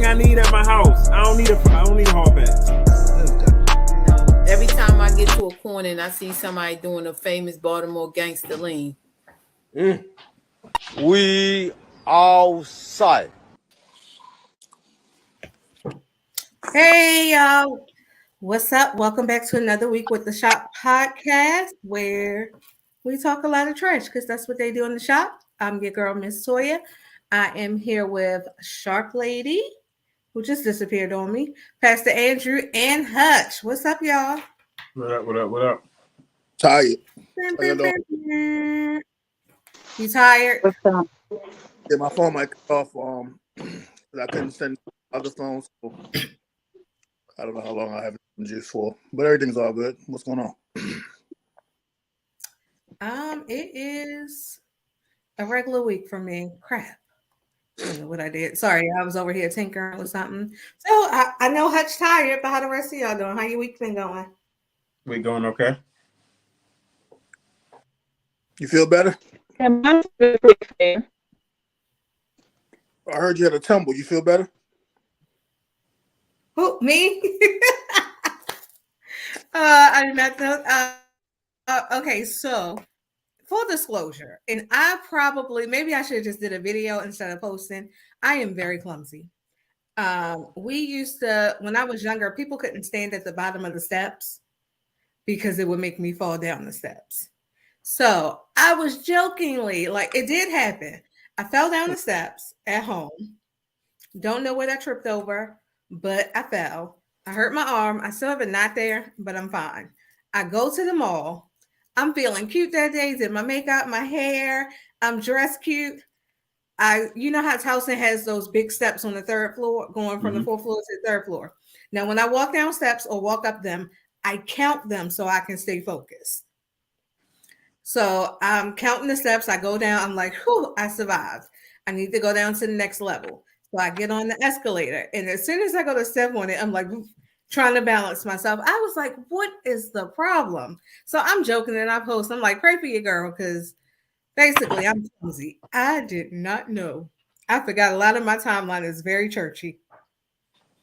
I need at my house. I don't need a hall pass. No. Every time I get to a corner and I see somebody doing a famous Baltimore gangster lean. We outside. Hey y'all, what's up? Welcome back to another week with the Shop Podcast, where we talk a lot of trash because that's what they do in the shop. I'm your girl, Miss Toya. I am here with Shark Lady, who just disappeared on me, Pastor Andrew, and Hutch. What's up, y'all? What up? What up? What up? Tired. You tired? What's up? Yeah, my phone might cut off. I couldn't send other phones. So I don't know how long I have it juice for, but everything's all good. What's going on? It is a regular week for me. Crap. I don't know what I did. Sorry, I was over here tinkering with something. So I know Hutch tired, but how the rest of y'all doing? How your week been going? We going okay? You feel better? Yeah, mine's pretty fair. I heard you had a tumble. You feel better? Who, me? I did not know. Okay, so full disclosure, and maybe I should have just did a video instead of posting. I am very clumsy. We used to, when I was younger, people couldn't stand at the bottom of the steps because it would make me fall down the steps. So I was jokingly, like, it did happen. I fell down the steps at home. Don't know what I tripped over, but I fell. I hurt my arm. I still have a knot there, but I'm fine. I go to the mall. I'm feeling cute that day. Did my makeup, my hair. I'm dressed cute. You know how Towson has those big steps on the third floor, going from the fourth floor to the third floor. Now, when I walk down steps or walk up them, I count them so I can stay focused. So I'm counting the steps. I go down. I'm like, whew, I survived. I need to go down to the next level. So I get on the escalator. And as soon as I go to step on it, I'm like trying to balance myself. I was like, what is the problem? So I'm joking and I post. I'm like, pray for your girl, because basically I'm clumsy. I did not know. I forgot a lot of my timeline is very churchy.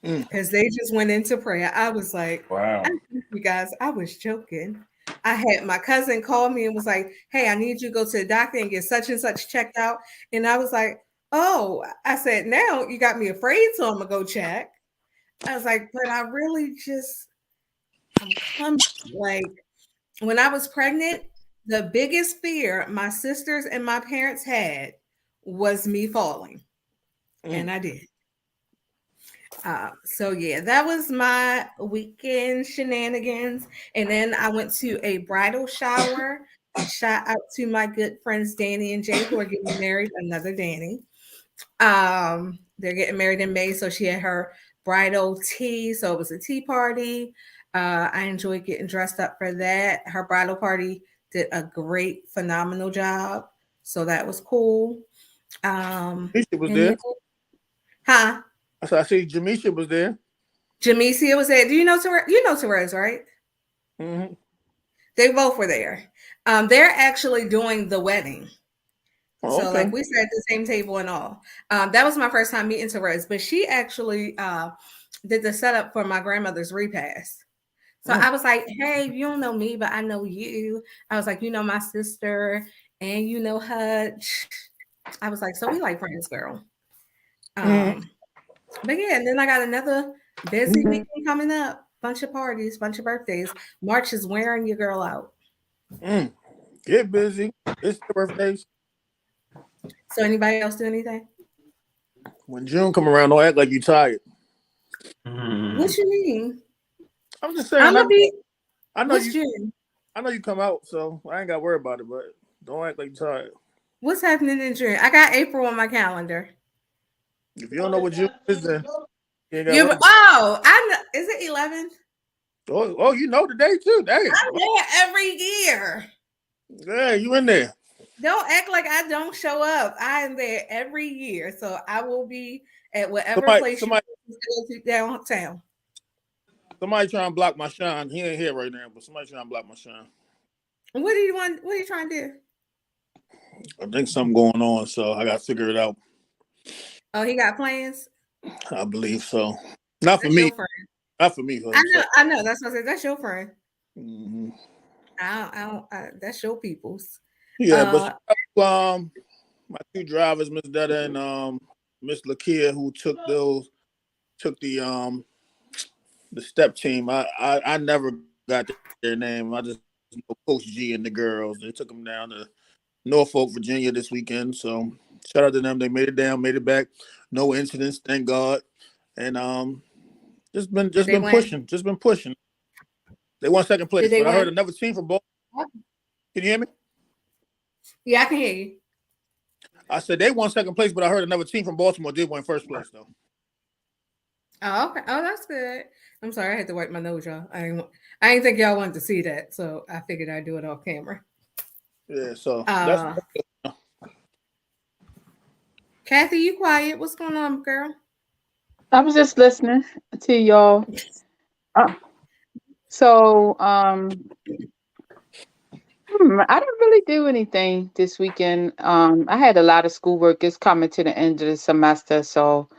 Because they just went into prayer. I was like, Wow. You guys, I was joking. I had my cousin call me and was like, hey, I need you to go to the doctor and get such and such checked out. And I was like, oh, I said, now you got me afraid, so I'm going to go check. I was like, but I really I'm clumsy. Like, when I was pregnant, the biggest fear my sisters and my parents had was me falling. And I did. So yeah, that was my weekend shenanigans. And then I went to a bridal shower. Shout out to my good friends Danny and Jay, who are getting married. Another Danny. They're getting married in May, so she had her bridal tea. So it was a tea party. I enjoyed getting dressed up for that. Her bridal party did a great, phenomenal job. So that was cool. Jamisha was there. Huh? So I see Jamisha was there. Jamisha was there. Do you know Therese? You know Therese, right? Mm-hmm. They both were there. They're actually doing the wedding. Oh, so okay. like we sat at the same table and all. That was my first time meeting Therese, but she actually did the setup for my grandmother's repast. So I was like, hey, you don't know me, but I know you. I was like, you know my sister and you know Hutch. I was like, so we like friends, girl. But yeah, and then I got another busy weekend coming up. Bunch of parties, bunch of birthdays. March is wearing your girl out. Get busy. It's your birthdays. So anybody else do anything? When June come around, don't act like you tired. What you mean? I'm just saying. I'm gonna be. I know What's you. June? I know you come out, so I ain't got to worry about it. But don't act like you're tired. What's happening in June? I got April on my calendar. If you don't know what June is, then I know. Is it 11? Oh, you know the day too. Damn. I'm there every year. Yeah, you in there. Don't act like I don't show up. I am there every year, so I will be at whatever place you go to downtown. Somebody trying to block my shine. He ain't here right now, but somebody trying to block my shine. What do you want? What are you trying to do? I think something going on, so I got to figure it out. Oh, he got plans? I believe so. Not for That's me. your friend. Not for me. For I himself. know. That's what I said. That's your friend. Mhm. That's your people's. Yeah, but Uh, shout out to, my two drivers, Miss Detta and Miss Lakia, who took the step team. I never got their name. I just know Coach G and the girls. They took them down to Norfolk, Virginia this weekend. So shout out to them. They made it down, made it back. No incidents, thank God. And just did they been win? pushing. Just been pushing. They won second Did place, they but I heard win? another team from Baltimore. Can you hear me? Yeah, I can hear you. I said they won second place, but I heard another team from Baltimore did win first place though. Oh, okay. Oh, that's good. I'm sorry, I had to wipe my nose, y'all. I didn't think y'all wanted to see that, so I figured I'd do it off camera. Yeah, so that's Uh, Kathy, you quiet? What's going on, girl? I was just listening to y'all. So, I didn't really do anything this weekend. I had a lot of schoolwork. It's coming to the end of the semester, so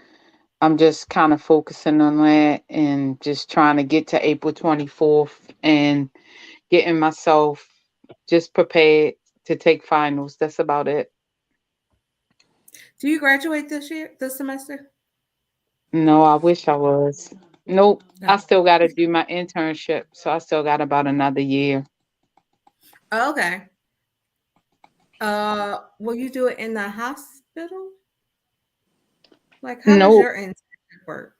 I'm just kind of focusing on that and just trying to get to April 24th and getting myself just prepared to take finals. That's about it. Do you graduate this semester? No, I wish I was. Nope. No. I still got to do my internship, so I still got about another year. Okay. Will you do it in the hospital? Like, how does Nope. your internship work?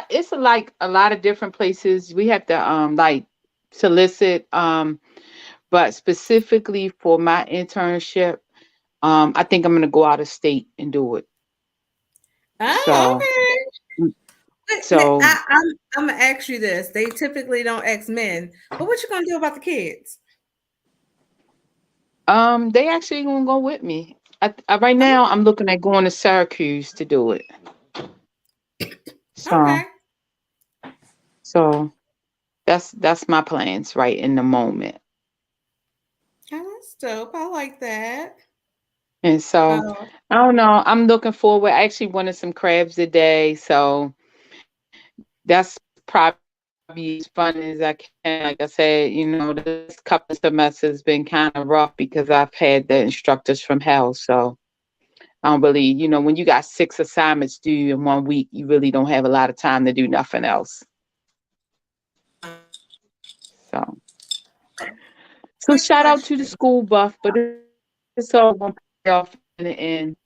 It's like a lot of different places. We have to like solicit but specifically for my internship, I think I'm gonna go out of state and do it. Oh, So okay. so I'm gonna ask you this. They typically don't ask men, but what you gonna do about the kids? they actually gonna go with me. Right now I'm looking at going to Syracuse to do it. So Okay. so that's my plans right in the moment. Oh, that's dope. I like that. And so Oh, I don't know. I'm looking forward. I actually wanted some crabs today, so that's probably as fun as I can. Like I said, this couple of semesters has been kind of rough because I've had the instructors from hell. So I don't really, when you got 6 assignments due in 1 week, you really don't have a lot of time to do nothing else. So quick shout out to the question. school buff, but it's all going to pay off in the end.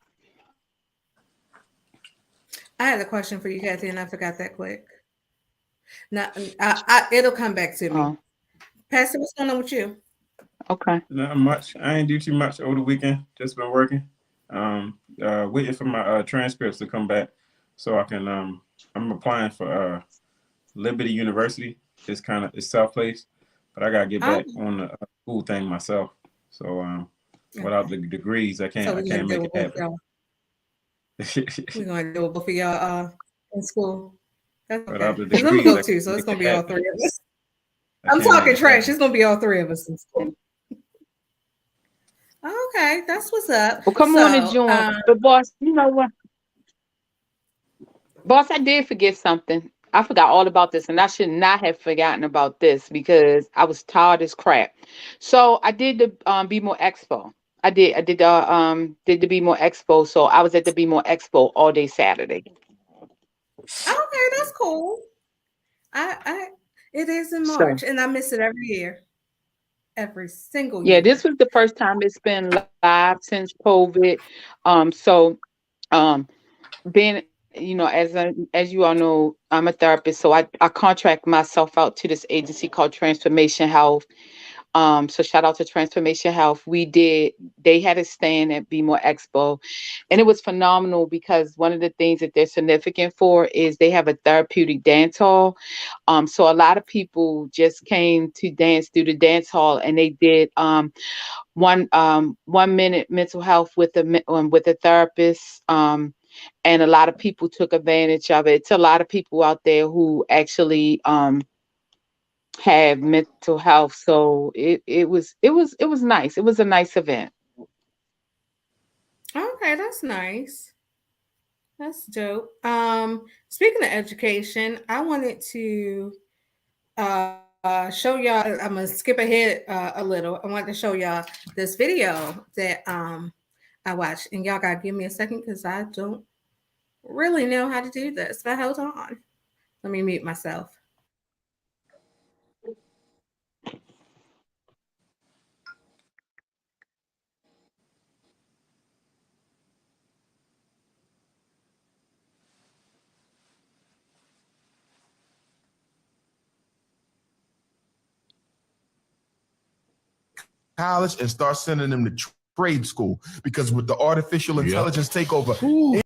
I had a question for you, Kathy, and I forgot that quick. Now, it'll come back to me. Oh, Pastor, what's going on with you? okay. Not much. I ain't do too much over the weekend. Just been working. Waiting for my transcripts to come back so I can. I'm applying for Liberty University. It's self-paced, but I gotta get back on the school thing myself. So without the degrees, I can't make it happen. We're gonna do it both of y'all in school. That's okay. Without the Because I'm gonna degrees, go I too, so can't it's make gonna it be all happen. three of us. I I'm can't make talking it trash. happen. It's gonna be all three of us in school. Okay, that's what's up. Well, come on and join. But boss, you know what? Boss, I did forget something. I forgot all about this, and I should not have forgotten about this because I was tired as crap. So I did the Be More Expo. I did the Be More Expo. So I was at the Be More Expo all day Saturday. Okay, that's cool. It is in So March, and I miss it every year, every single yeah, year. this was the first time it's been live since COVID. So being as you all know, I'm a therapist, so I contract myself out to this agency called Transformation Health. So shout out to Transformation Health. They had a stand at Be More Expo, and it was phenomenal because one of the things that they're significant for is they have a therapeutic dance hall. So a lot of people just came to dance through the dance hall, and they did 1 minute mental health with a therapist. And a lot of people took advantage of it. It's a lot of people out there who actually have mental health. So it was nice. It was a nice event. Okay, that's nice. That's dope. Speaking of education, I wanted to show y'all. I'm gonna skip ahead a little. I wanted to show y'all this video that I watched, and y'all gotta give me a second because I don't really know how to do this. But hold on, let me mute myself. College and start sending them to trade school, because with the artificial intelligence takeover,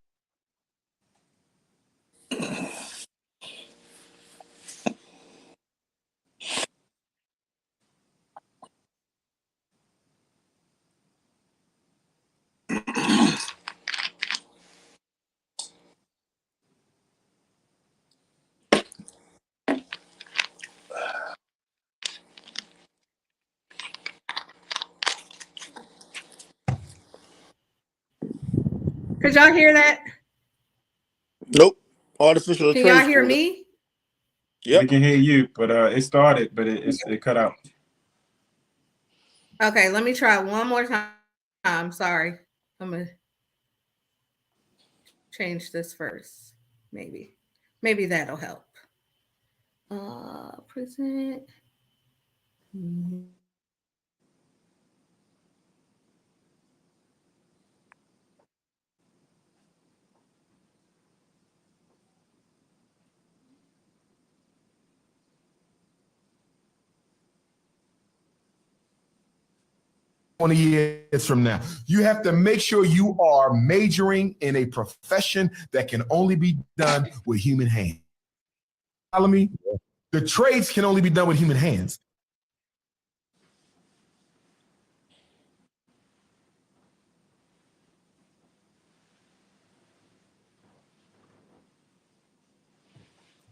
Could y'all hear that? Nope. Artificial Can trade y'all hear school. me? Yep. We can hear you, but it started, but it cut out. Okay, let me try one more time. Sorry, I'm gonna change this first. Maybe that'll help. Present. years from now, you have to make sure you are majoring in a profession that can only be done with human hands. Follow me? The trades can only be done with human hands.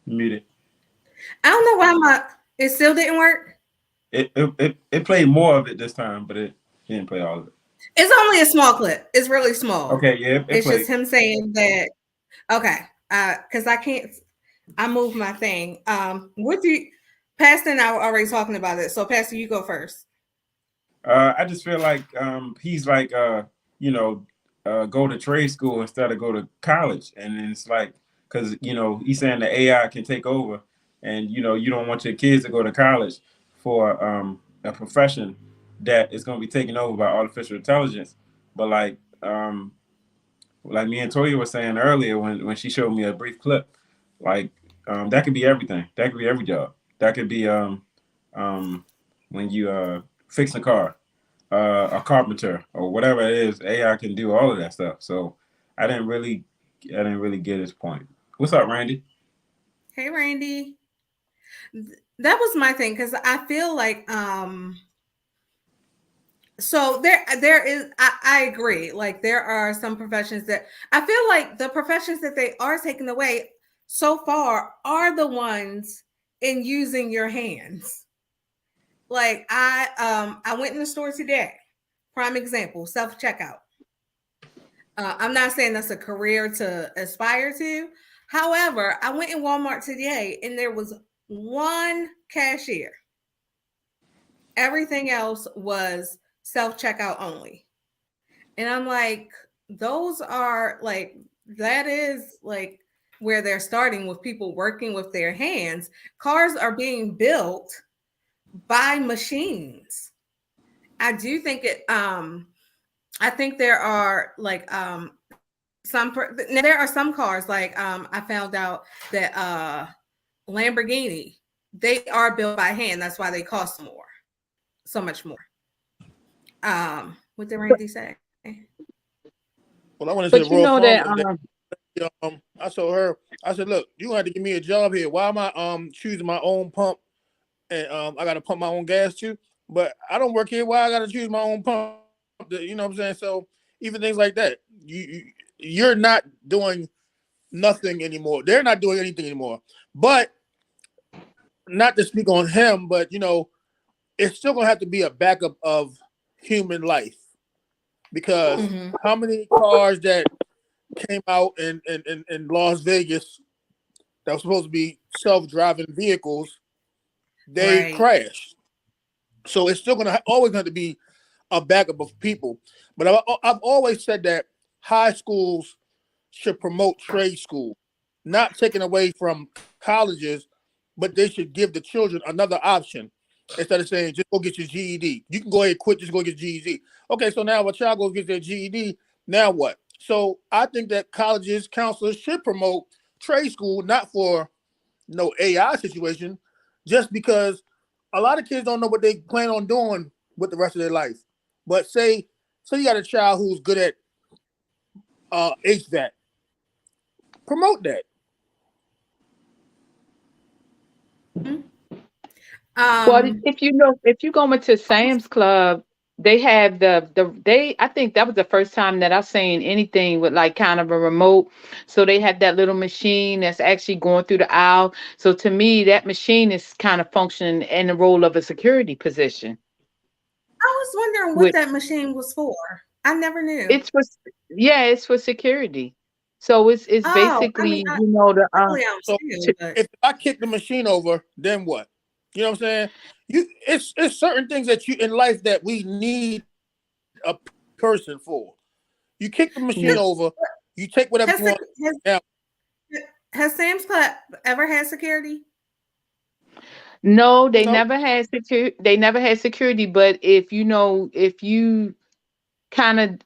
Muted. I don't know why it still didn't work. It played more of it this time, but it didn't play all of it. It's only a small clip. It's really small. Okay, yeah, it's just him saying that. Okay, because I moved my thing. What do you, Pastor and I were already talking about it. So Pastor, you go first. I just feel like he's like go to trade school instead of go to college, and then it's like, because he's saying the AI can take over, and you don't want your kids to go to college for a profession that is going to be taken over by artificial intelligence. But like me and Toya were saying earlier when she showed me a brief clip, like that could be everything. That could be every job. That could be when you fix a car, a carpenter or whatever it is. AI can do all of that stuff. So I didn't really get his point. What's up, Randy? Hey, Randy. That was my thing, because I feel like so there is, I agree. Like there are some professions that I feel like the professions that they are taking away so far are the ones in using your hands. Like I went in the store today. Prime example, self-checkout. I'm not saying that's a career to aspire to. However, I went in Walmart today and there was one cashier. Everything else was self-checkout only. And I'm like, those are like, that is like where they're starting with people working with their hands. Cars are being built by machines. I do think I think there are like there are some cars like I found out that Lamborghini, they are built by hand. That's why they cost more, so much more. What did Randy say? Well, I want to But say you know that I told her, I said, look, you have to give me a job here. Why am I choosing my own pump, and I got to pump my own gas too? But I don't work here. Why I got to choose my own pump? You know what I'm saying? So even things like that, you're not doing nothing anymore. They're not doing anything anymore. But not to speak on him, but it's still gonna have to be a backup of human life, because how many cars that came out in Las Vegas that was supposed to be self-driving vehicles, they Right. crashed. So it's still always going to be a backup of people. But I've always said that high schools should promote trade school, not taken away from colleges, but they should give the children another option instead of saying just go get your GED. You can go ahead and quit, just go get GED. Okay, so now if a child goes get their GED, now what? So I think that colleges, counselors should promote trade school, not for no AI situation, just because a lot of kids don't know what they plan on doing with the rest of their life. But say you got a child who's good at HVAC, promote that. Well, Um, if you go into Sam's Club, they have I think that was the first time that I've seen anything with like kind of a remote. So they have that little machine that's actually going through the aisle. So to me, that machine is kind of functioning in the role of a security position. I was wondering what Which that machine was for. I never knew. it's for security. So it's Oh, I mean, basically, you know, the luckily I'm So still, but if I kick the machine over, then what? You know what I'm saying? It's certain things that you in life that we need a person for. You kick the machine over, you take whatever has, you want. has, has Sam's Club ever had security? No, they So never had security. They never had security. But if you kind of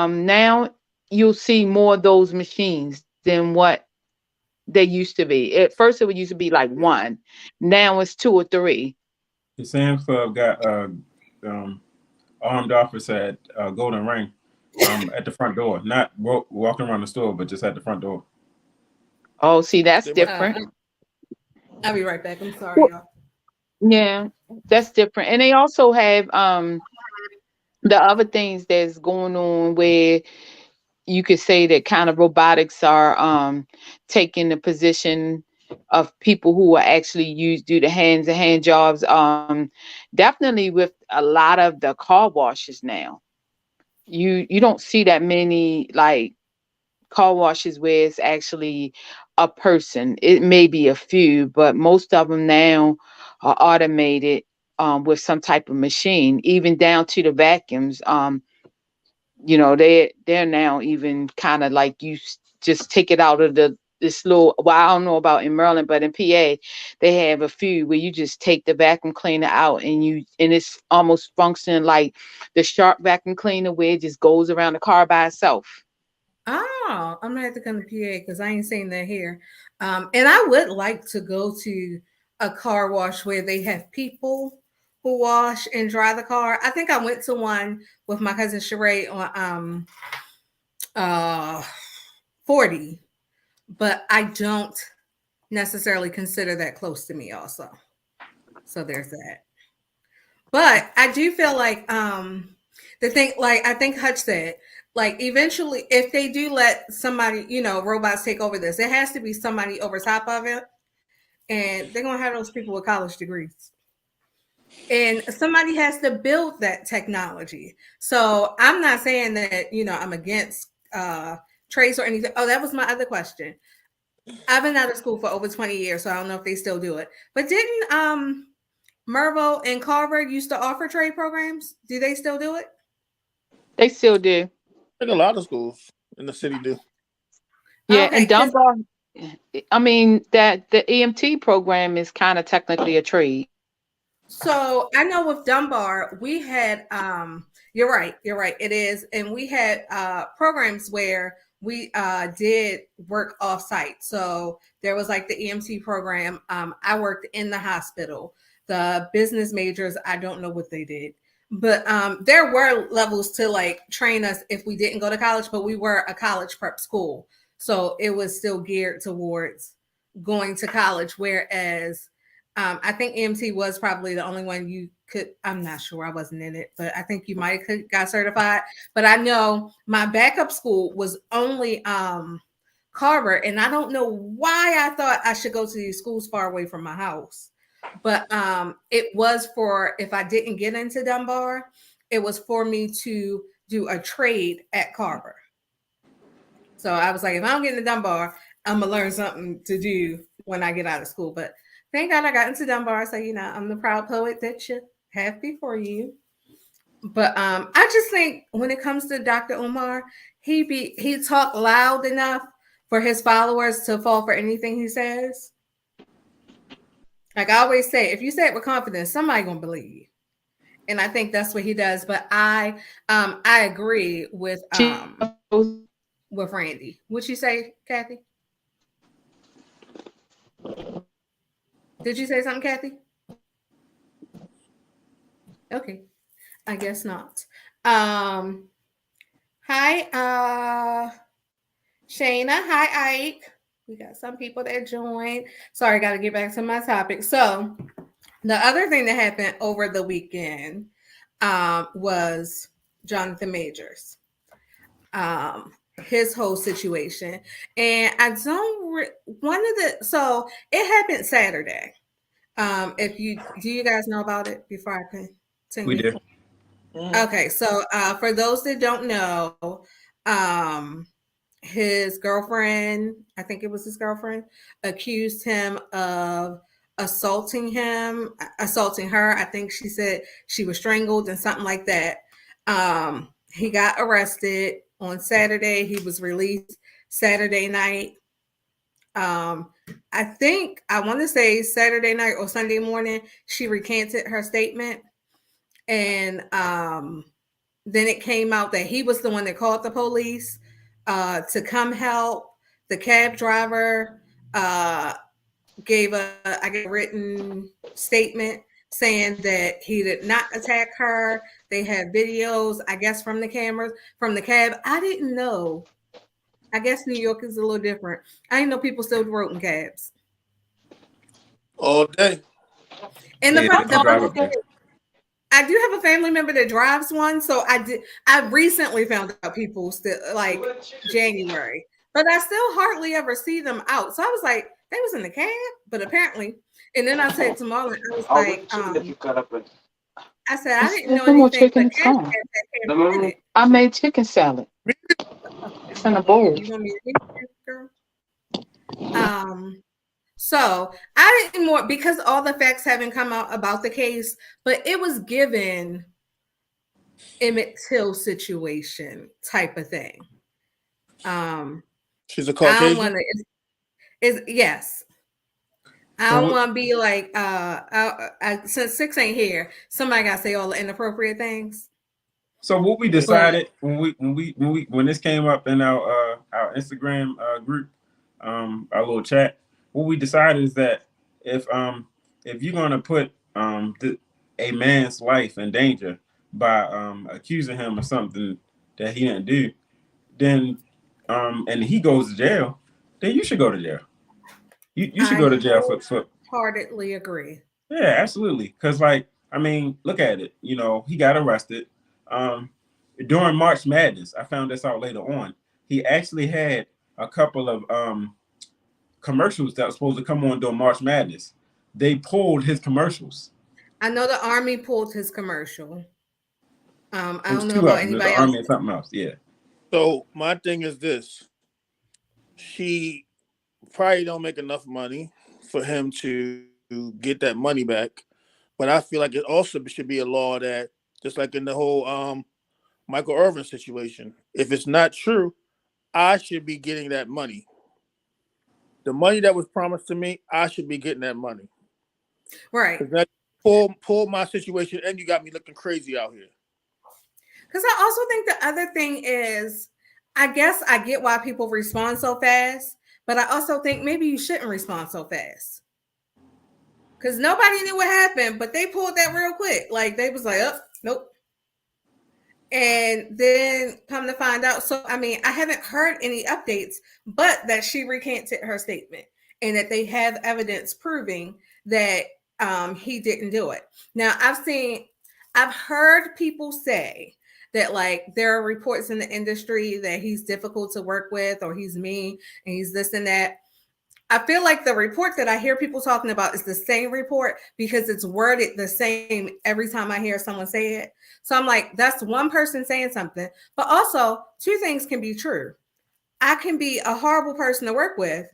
now you'll see more of those machines than what they used to be. At first, it would used to be like one. Now it's two or three. The Sam's Club got armed officer at Golden Ring at the front door, not walking around the store, but just at the front door. Oh, see, that's They might- different. I'll be right back. I'm sorry, y'all. Yeah, that's different. And they also have the other things that's going on where you could say that kind of robotics are taking the position of people who are actually do the hand jobs. Definitely with a lot of the car washes now. You don't see that many like car washes where it's actually a person. It may be a few, but most of them now are automated with some type of machine, even down to the vacuums. You know, they're now even kind of like just take it out of this little. Well, I don't know about in Maryland, but in PA, they have a few where you just take the vacuum cleaner out and it's almost functioning like the Shark vacuum cleaner where it just goes around the car by itself. Oh, I'm gonna have to come to PA because I ain't seen that here. And I would like to go to a car wash where they have people who wash and dry the car. I think I went to one with my cousin Sheree on 40, but I don't necessarily consider that close to me also. So there's that. But I do feel like the thing, like I think Hutch said, like eventually if they do let somebody, robots take over this, it has to be somebody over top of it. And they're gonna have those people with college degrees. And somebody has to build that technology. So I'm not saying that, I'm against trades or anything. Oh, that was my other question. I've been out of school for over 20 years, so I don't know if they still do it. But didn't Mervo and Carver used to offer trade programs? Do they still do it? They still do. I think a lot of schools in the city do. Yeah, Okay, and Dunbar, I mean, that the EMT program is kind of technically a trade. So I know with Dunbar, we had you're right, it is. And we had programs where we did work off site. So there was like the EMT program. I worked in the hospital. The business majors, I don't know what they did. But there were levels to like train us if we didn't go to college, but we were a college prep school. So it was still geared towards going to college. Whereas I think EMT was probably the only one you could, I'm not sure, I wasn't in it, but I think you might have got certified. But I know my backup school was only Carver. And I don't know why I thought I should go to these schools far away from my house. But it was for, if I didn't get into Dunbar, it was for me to do a trade at Carver. So I was like, if I don't get into Dunbar, I'm gonna learn something to do when I get out of school. But thank God I got into Dunbar. So I'm the proud poet that you have before you. But I just think when it comes to Dr. Umar, he talk loud enough for his followers to fall for anything he says. Like I always say, if you say it with confidence, somebody gonna believe you. And I think that's what he does. But I agree with Randy. What'd you say, Kathy? Did you say something, Kathy? Okay, I guess not. Hi, Shayna. Hi, Ike. We got some people that joined. Sorry, got to get back to my topic. So the other thing that happened over the weekend was Jonathan Majors. His whole situation. And I don't so it happened Saturday. Do you guys know about it before I continue? We did. Okay, so for those that don't know, his girlfriend, I think it was his girlfriend, accused him of assaulting her. I think she said she was strangled and something like that. He got arrested on Saturday. He was released Saturday night. I want to say Saturday night or Sunday morning, she recanted her statement. And then it came out that he was the one that called the police to come help. The cab driver gave a written statement saying that he did not attack her. They had videos, I guess, from the cameras, from the cab. I didn't know. I guess New York is a little different. I didn't know people still drove in cabs. All day. And Yeah, they drive up there. I do have a family member that drives one, so I recently found out people still like January, but I still hardly ever see them out. So I was like, they was in the cab, but apparently, and then I said to Marlon, I was like, I said I didn't know anything. I made chicken salad. It's in a bowl. You want me to eat it, girl? So I didn't more because all the facts haven't come out about the case, but it was given Emmett Till situation type of thing. She's a Caucasian. Yes. I don't want to be like since 6 ain't here, somebody gotta say all the inappropriate things. So what we decided when this came up in our Instagram group, our little chat, what we decided is that if you're gonna put a man's life in danger by accusing him of something that he didn't do, then and he goes to jail, then you should go to jail. You should go to jail for. Wholeheartedly agree. Yeah, absolutely. Because look at it. He got arrested. During March Madness, I found this out later on. He actually had a couple of commercials that were supposed to come on during March Madness. They pulled his commercials. I know the Army pulled his commercial. I don't know about anybody else. Army and something else. Yeah. So my thing is this: she probably don't make enough money for him to get that money back. But I feel like it also should be a law that, just like in the whole Michael Irvin situation, if it's not true, I should be getting that money. The money that was promised to me, I should be getting that money. Right. That pull my situation, and you got me looking crazy out here. Because I also think the other thing is, I guess I get why people respond so fast, but I also think maybe you shouldn't respond so fast. Because nobody knew what happened, but they pulled that real quick. Like they was like, oh, nope. And then come to find out. So, I haven't heard any updates, but that she recanted her statement and that they have evidence proving that he didn't do it. Now, I've heard people say that like there are reports in the industry that he's difficult to work with or he's mean and he's this and that. I feel like the report that I hear people talking about is the same report because it's worded the same every time I hear someone say it. So I'm like, that's one person saying something. But also, two things can be true. I can be a horrible person to work with,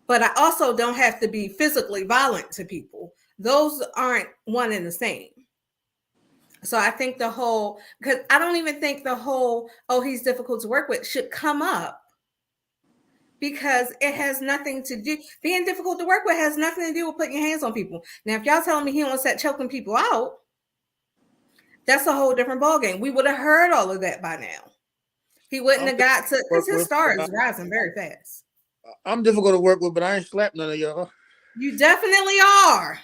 but I also don't have to be physically violent to people. Those aren't one and the same. So I think because I don't even think the whole, oh, he's difficult to work with should come up, because it has nothing to do, being difficult to work with has nothing to do with putting your hands on people. Now, if y'all telling me he wants that choking people out, that's a whole different ballgame. We would have heard all of that by now. He wouldn't have got to, because his star is rising very fast. I'm difficult to work with, but I ain't slapped none of y'all. You definitely are.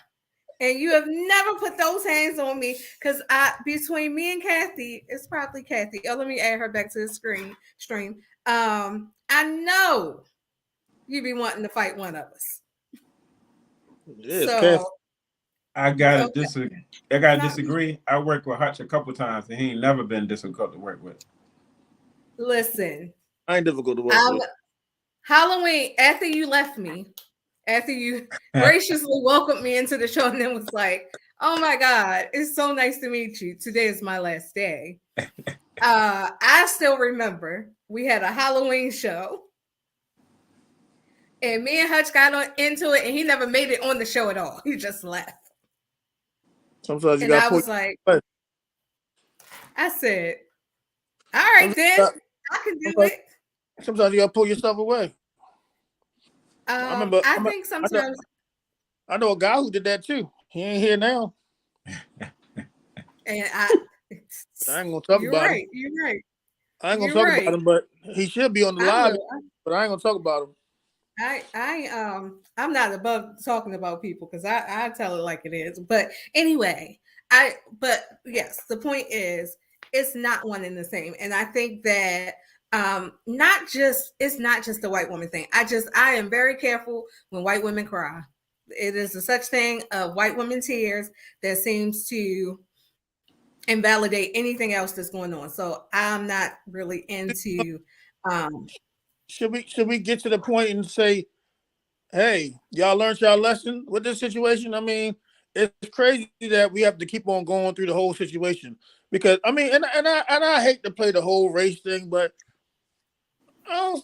And you have never put those hands on me, because between me and Kathy, it's probably Kathy. Oh, let me add her back to the stream. I know you be wanting to fight one of us. Yes, So Kathy. I gotta disagree. I worked with Hutch a couple times, and he ain't never been difficult to work with. listen, I ain't difficult to work with. Halloween, after you left me, after you graciously welcomed me into the show, and then was like, oh my God, it's so nice to meet you. Today is my last day. I still remember we had a Halloween show, and me and Hutch got into it, and he never made it on the show at all. He just left. Sometimes you And I got. was like, I said, all right, then I can do it. Sometimes you gotta pull yourself away. I think sometimes. I know a guy who did that too. He ain't here now. And I ain't gonna talk about him. You're right. I ain't gonna talk about him, but he should be on the live. But I ain't gonna talk about him. I'm not above talking about people, because I tell it like it is. But anyway, but yes, the point is, it's not one and the same. And I think that it's not just a white woman thing. I am very careful when white women cry. It is a such thing of white women tears that seems to invalidate anything else that's going on. So I'm not really into should we get to the point and say, hey, y'all learned y'all lesson with this situation? I mean, it's crazy that we have to keep on going through the whole situation, because I mean, and I hate to play the whole race thing, but I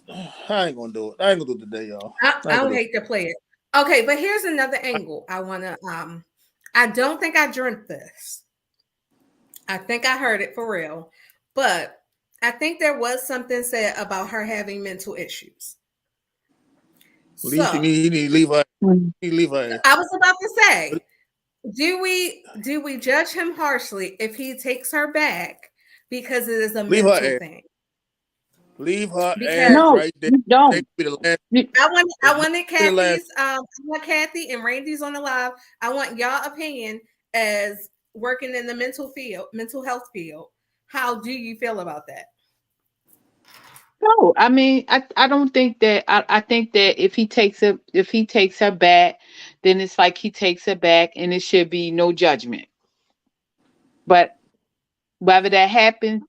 ain't gonna do it. I ain't gonna do it today, y'all. I don't hate to play it. Okay, but here's another angle. I don't think I dreamt this. I think I heard it for real, but I think there was something said about her having mental issues. You need to leave her. I was about to say, do we judge him harshly if he takes her back because it is a mental thing? Leave her ass right there. Don't. I wanted Kathy's. I want Kathy and Randy's on the live. I want y'all opinion as working in the mental health field. How do you feel about that? No, I mean, I don't think that. I think that if he takes her back, then it's like he takes her back, and it should be no judgment. But whether that happens,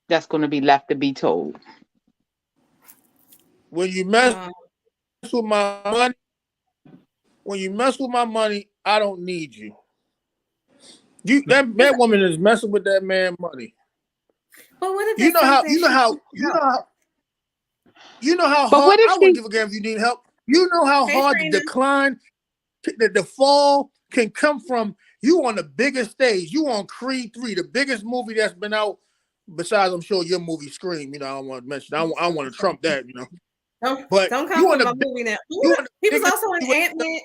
that's going to be left to be told. When you mess with my money, I don't need you. That woman is messing with that man's money. But what if you know how hard I wouldn't give a damn if you need help. You know how hard the decline, the fall can come from you on the biggest stage. You on Creed 3, the biggest movie that's been out. Besides, I'm sure your movie Scream. You know, I don't want to mention. I want to trump that. You know. Don't come from my movie now. He was also in Ant-Man.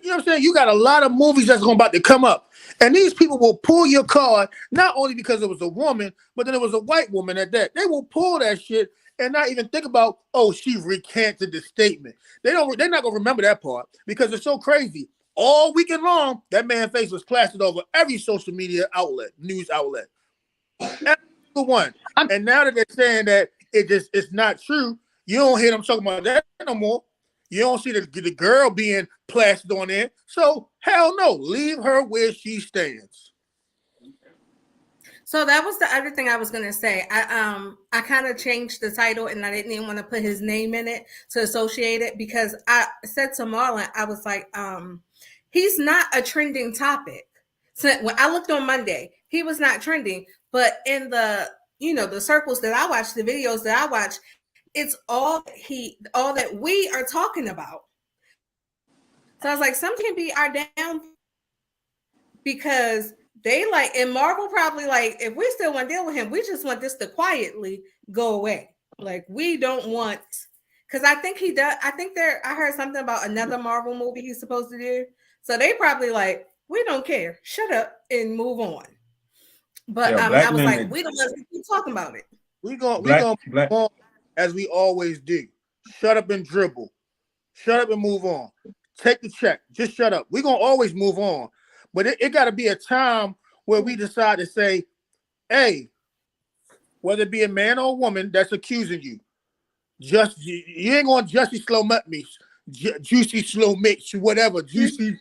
You know what I'm saying? You got a lot of movies that's about to come up. And these people will pull your card, not only because it was a woman, but then it was a white woman at that. They will pull that shit and not even think about, oh, she recanted the statement. They're not gonna remember that part because it's so crazy. All weekend long, that man's face was plastered over every social media outlet, news outlet. Every one. And now that they're saying that it's not true, you don't hear them talking about that no more. You don't see the girl being plastered on there. So hell no, leave her where she stands. So that was the other thing I was gonna say. I kind of changed the title and I didn't even want to put his name in it to associate it, because I said to Marlon, I was like, he's not a trending topic. So when I looked on Monday, he was not trending, but in the the circles that I watch, the videos that I watch, it's all that we are talking about. So I was like, some can be our down, because they like, and Marvel probably like, if we still want to deal with him, we just want this to quietly go away. Like, we don't want, because I think he does. I think I heard something about another Marvel movie he's supposed to do. So they probably like, we don't care. Shut up and move on. But Yeah, I was like, we don't want to keep talking about it. We gonna move on as we always do. Shut up and dribble. Shut up and move on. Take the check. Just shut up. We're gonna always move on. But it got to be a time where we decide to say, hey, whether it be a man or a woman that's accusing you, you ain't gonna Jussie Smollett me, Juicy Slow Mix, whatever, Juicy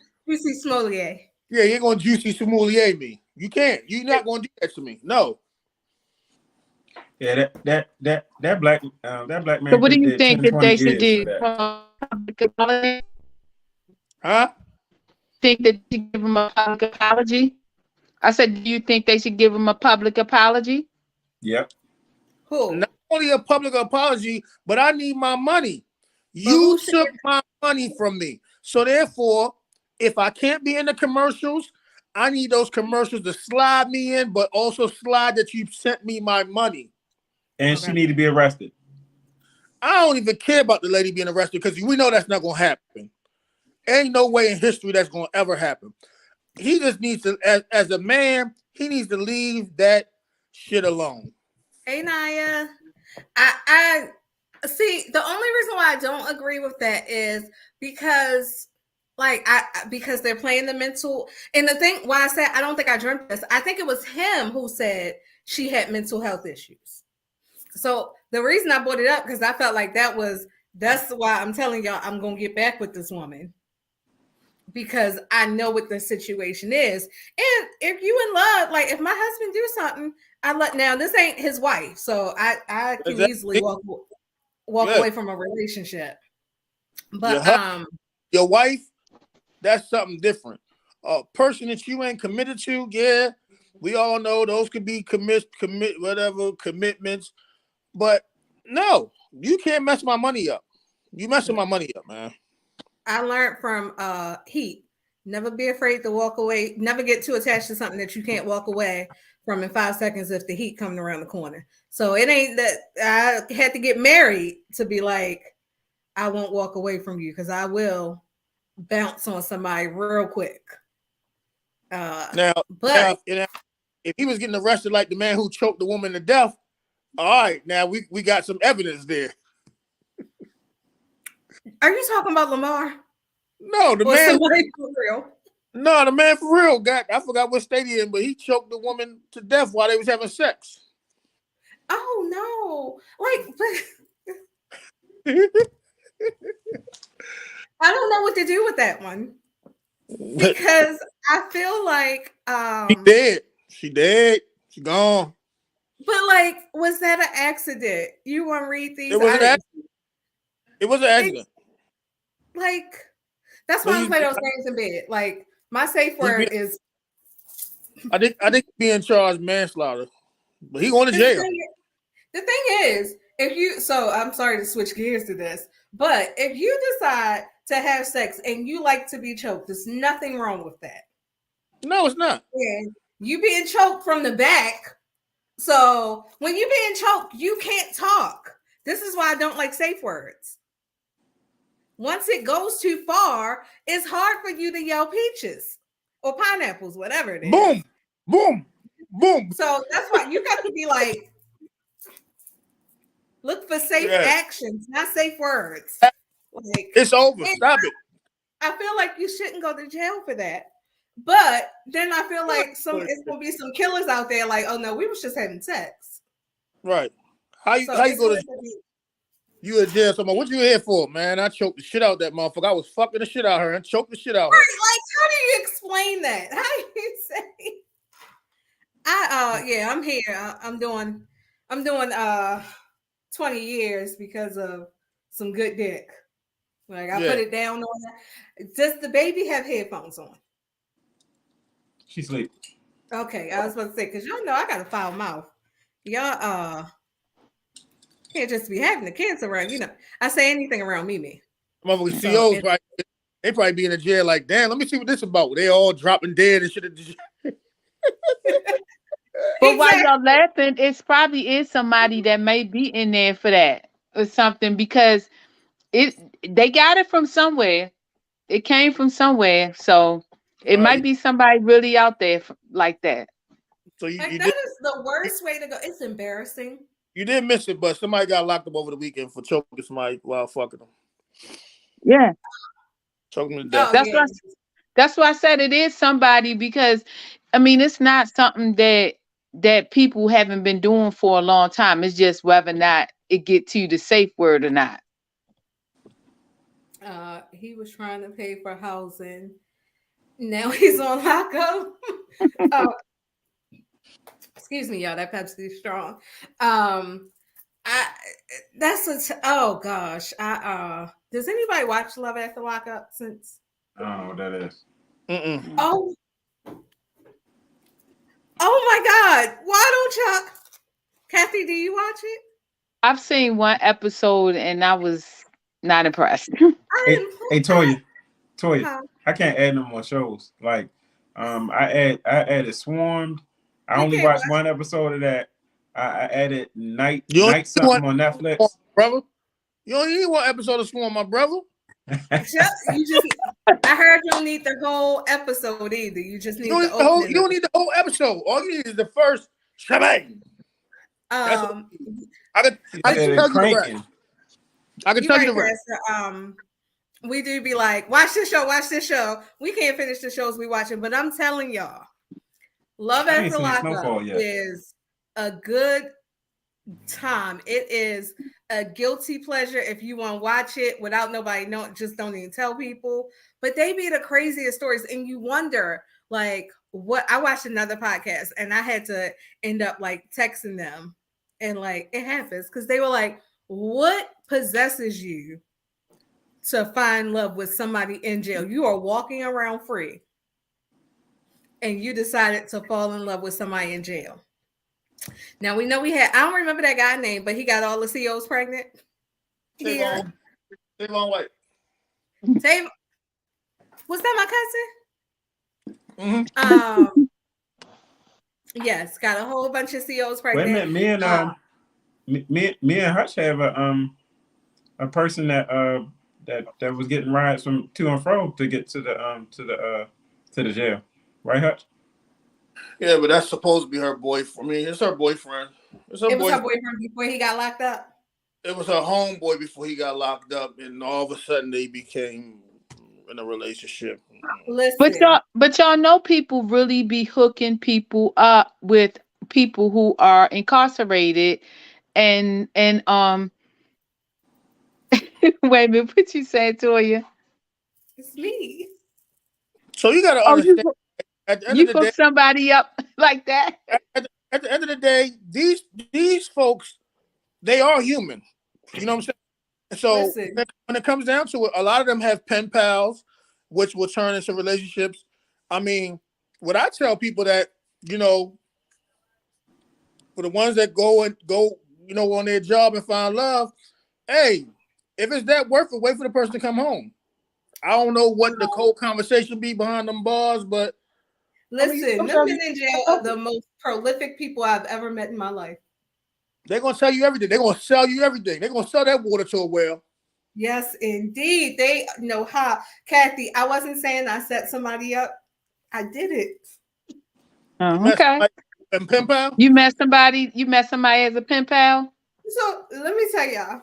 Smollett. Yeah, you ain't gonna Juicy Smollett me. You can't. You're not gonna do that to me. No. Yeah, that black man. So what do you did think 10, that they 20 should years do? for that. Public apology? Huh? Think that you give him a public apology? I said, do you think they should give him a public apology? Yep. Who? Not only a public apology, but I need my money. You took my money from me. So therefore, if I can't be in the commercials, I need those commercials to slide me in, but also slide that you sent me my money. And she need to be arrested. I don't even care about the lady being arrested because we know that's not going to happen. Ain't no way in history that's going to ever happen. He just needs to, as a man, he needs to leave that shit alone. Hey, Naya. I see, the only reason why I don't agree with that is because because they're playing the mental, and the thing why I said I don't think I dreamt this, I think it was him who said she had mental health issues. So the reason I brought it up, because I felt like that's why I'm telling y'all I'm gonna get back with this woman, because I know what the situation is. And if you in love, like if my husband do something, now this ain't his wife, so I can easily walk away from a relationship. But your wife, that's something different. A person that you ain't committed to, yeah, we all know those could be commitments. But no, you can't mess my money up. You messing my money up, man. I learned from Heat. Never be afraid to walk away. Never get too attached to something that you can't walk away from in 5 seconds if the heat coming around the corner. So it ain't that I had to get married to be like, I won't walk away from you, because I will bounce on somebody real quick. But if he was getting arrested like the man who choked the woman to death, all right, now we got some evidence there. Are you talking about Lamar? No, the man for real. No, the man for real I forgot what state he in, but he choked the woman to death while they was having sex. Oh no. I don't know what to do with that one, because I feel like She dead. She gone. But like, was that an accident? You want to read these? It was an accident. That's why I play those games in bed. Like, my safe word is. I think being charged manslaughter, but he going to jail. The thing is, I'm sorry to switch gears to this, but if you decide to have sex and you like to be choked, there's nothing wrong with that. No, it's not. And you being choked from the back. So when you being choked, you can't talk. This is why I don't like safe words. Once it goes too far, it's hard for you to yell peaches or pineapples, whatever it is. Boom, boom, boom. So that's why you got to be like, look for safe actions, not safe words. Like, it's over. Stop it. I feel like you shouldn't go to jail for that. But then I feel like it's gonna be some killers out there like, oh no, we was just having sex. Right. How you go to you in jail? Somebody, what you here for, man? I choked the shit out of that motherfucker. I was fucking the shit out of her and choked the shit out of her. Like, how do you explain that? How do you say? I'm here. I'm doing 20 years because of some good dick. Like, I put it down on that. Does the baby have headphones on? She sleep. Okay, I was about to say, because y'all know I got a foul mouth. y'all can't just be having the kids around. You know, I say anything around Mimi. Motherfucking So, COs, and- right? They probably be in the jail like, damn, let me see what this about. They all dropping dead and shit. But while Exactly. y'all laughing, it's probably is somebody that may be in there for that or something because they got it from somewhere. It came from somewhere, so it might be somebody really out there like that. So Like you that did is the worst way to go. It's embarrassing. you did miss it, but somebody got locked up over the weekend for choking somebody while fucking them. Yeah, Choking them to death. Oh that's yeah. what that's why I said it is somebody because, I mean, it's not something that people haven't been doing for a long time. It's just whether or not it get to the safe word or not. He was trying to pay for housing. Now he's on lockup. uh, excuse me, y'all. That Pepsi's strong. I oh gosh. Does anybody watch Love After Lockup since? I don't know what that is. Mm-mm. Oh, oh my God! Why don't y'all? Kathy, do you watch it? I've seen one episode and I was not impressed. Hey, hey, Toya, Huh? I can't add no more shows. Like, I added Swarmed. I You only can't watched one episode of that. I added Night You only Something want on Netflix. brother. You only need one episode of Swarm, my brother. I heard you don't need the whole episode either. You just need the opening. You don't need the whole episode. All you need is the first shebang. That's what I can tell you the rest. I can tell you the rest. Pastor. We do be like, watch this show. We can't finish the shows we watching, but I'm telling y'all, Love I ain't After seen Lockup Snowfall yet. is a good time. It is a guilty pleasure if you want to watch it without nobody know. Just don't even tell people. But they be the craziest stories, and you wonder, like, what? I watched another podcast, and I had to end up like texting them, and like it happens because they were like, "What possesses you to find love with somebody in jail? You are walking around free, and you decided to fall in love with somebody in jail." Now we know I don't remember that guy's name, but he got all the CEOs pregnant. Tavon White. Was that my cousin? Mm-hmm. Yes, got a whole bunch of CEOs Wait a pregnant. minute, me and Hutch have a person that was getting rides from to and fro to get to the jail, right, Hutch? Yeah, but that's supposed to be her boyfriend. I mean, it's her boyfriend. It was her boyfriend before he got locked up. It was her homeboy before he got locked up, and all of a sudden they became in a relationship. Listen, but y'all know people really be hooking people up with people who are incarcerated and wait a minute, what you saying, Toya? it's me. So you gotta understand. At the end You of the day, hook somebody up like that? At the end of the day, these folks, they are human. You know what I'm saying? So Listen. when it comes down to it, a lot of them have pen pals, which will turn into relationships. I mean, what I tell people that, you know, for the ones that go, you know, on their job and find love, hey, if it's that worth it, wait for the person to come home. I don't know what the cold conversation be behind them bars, but Listen, them men in jail are the most prolific people I've ever met in my life. They're gonna tell you everything. They're gonna sell you everything. They're gonna sell that water to a well. Yes, indeed. They know how. Kathy, I wasn't saying I set somebody up. I did it. Oh, okay. And pen pal? You met somebody as a pen pal? So let me tell y'all.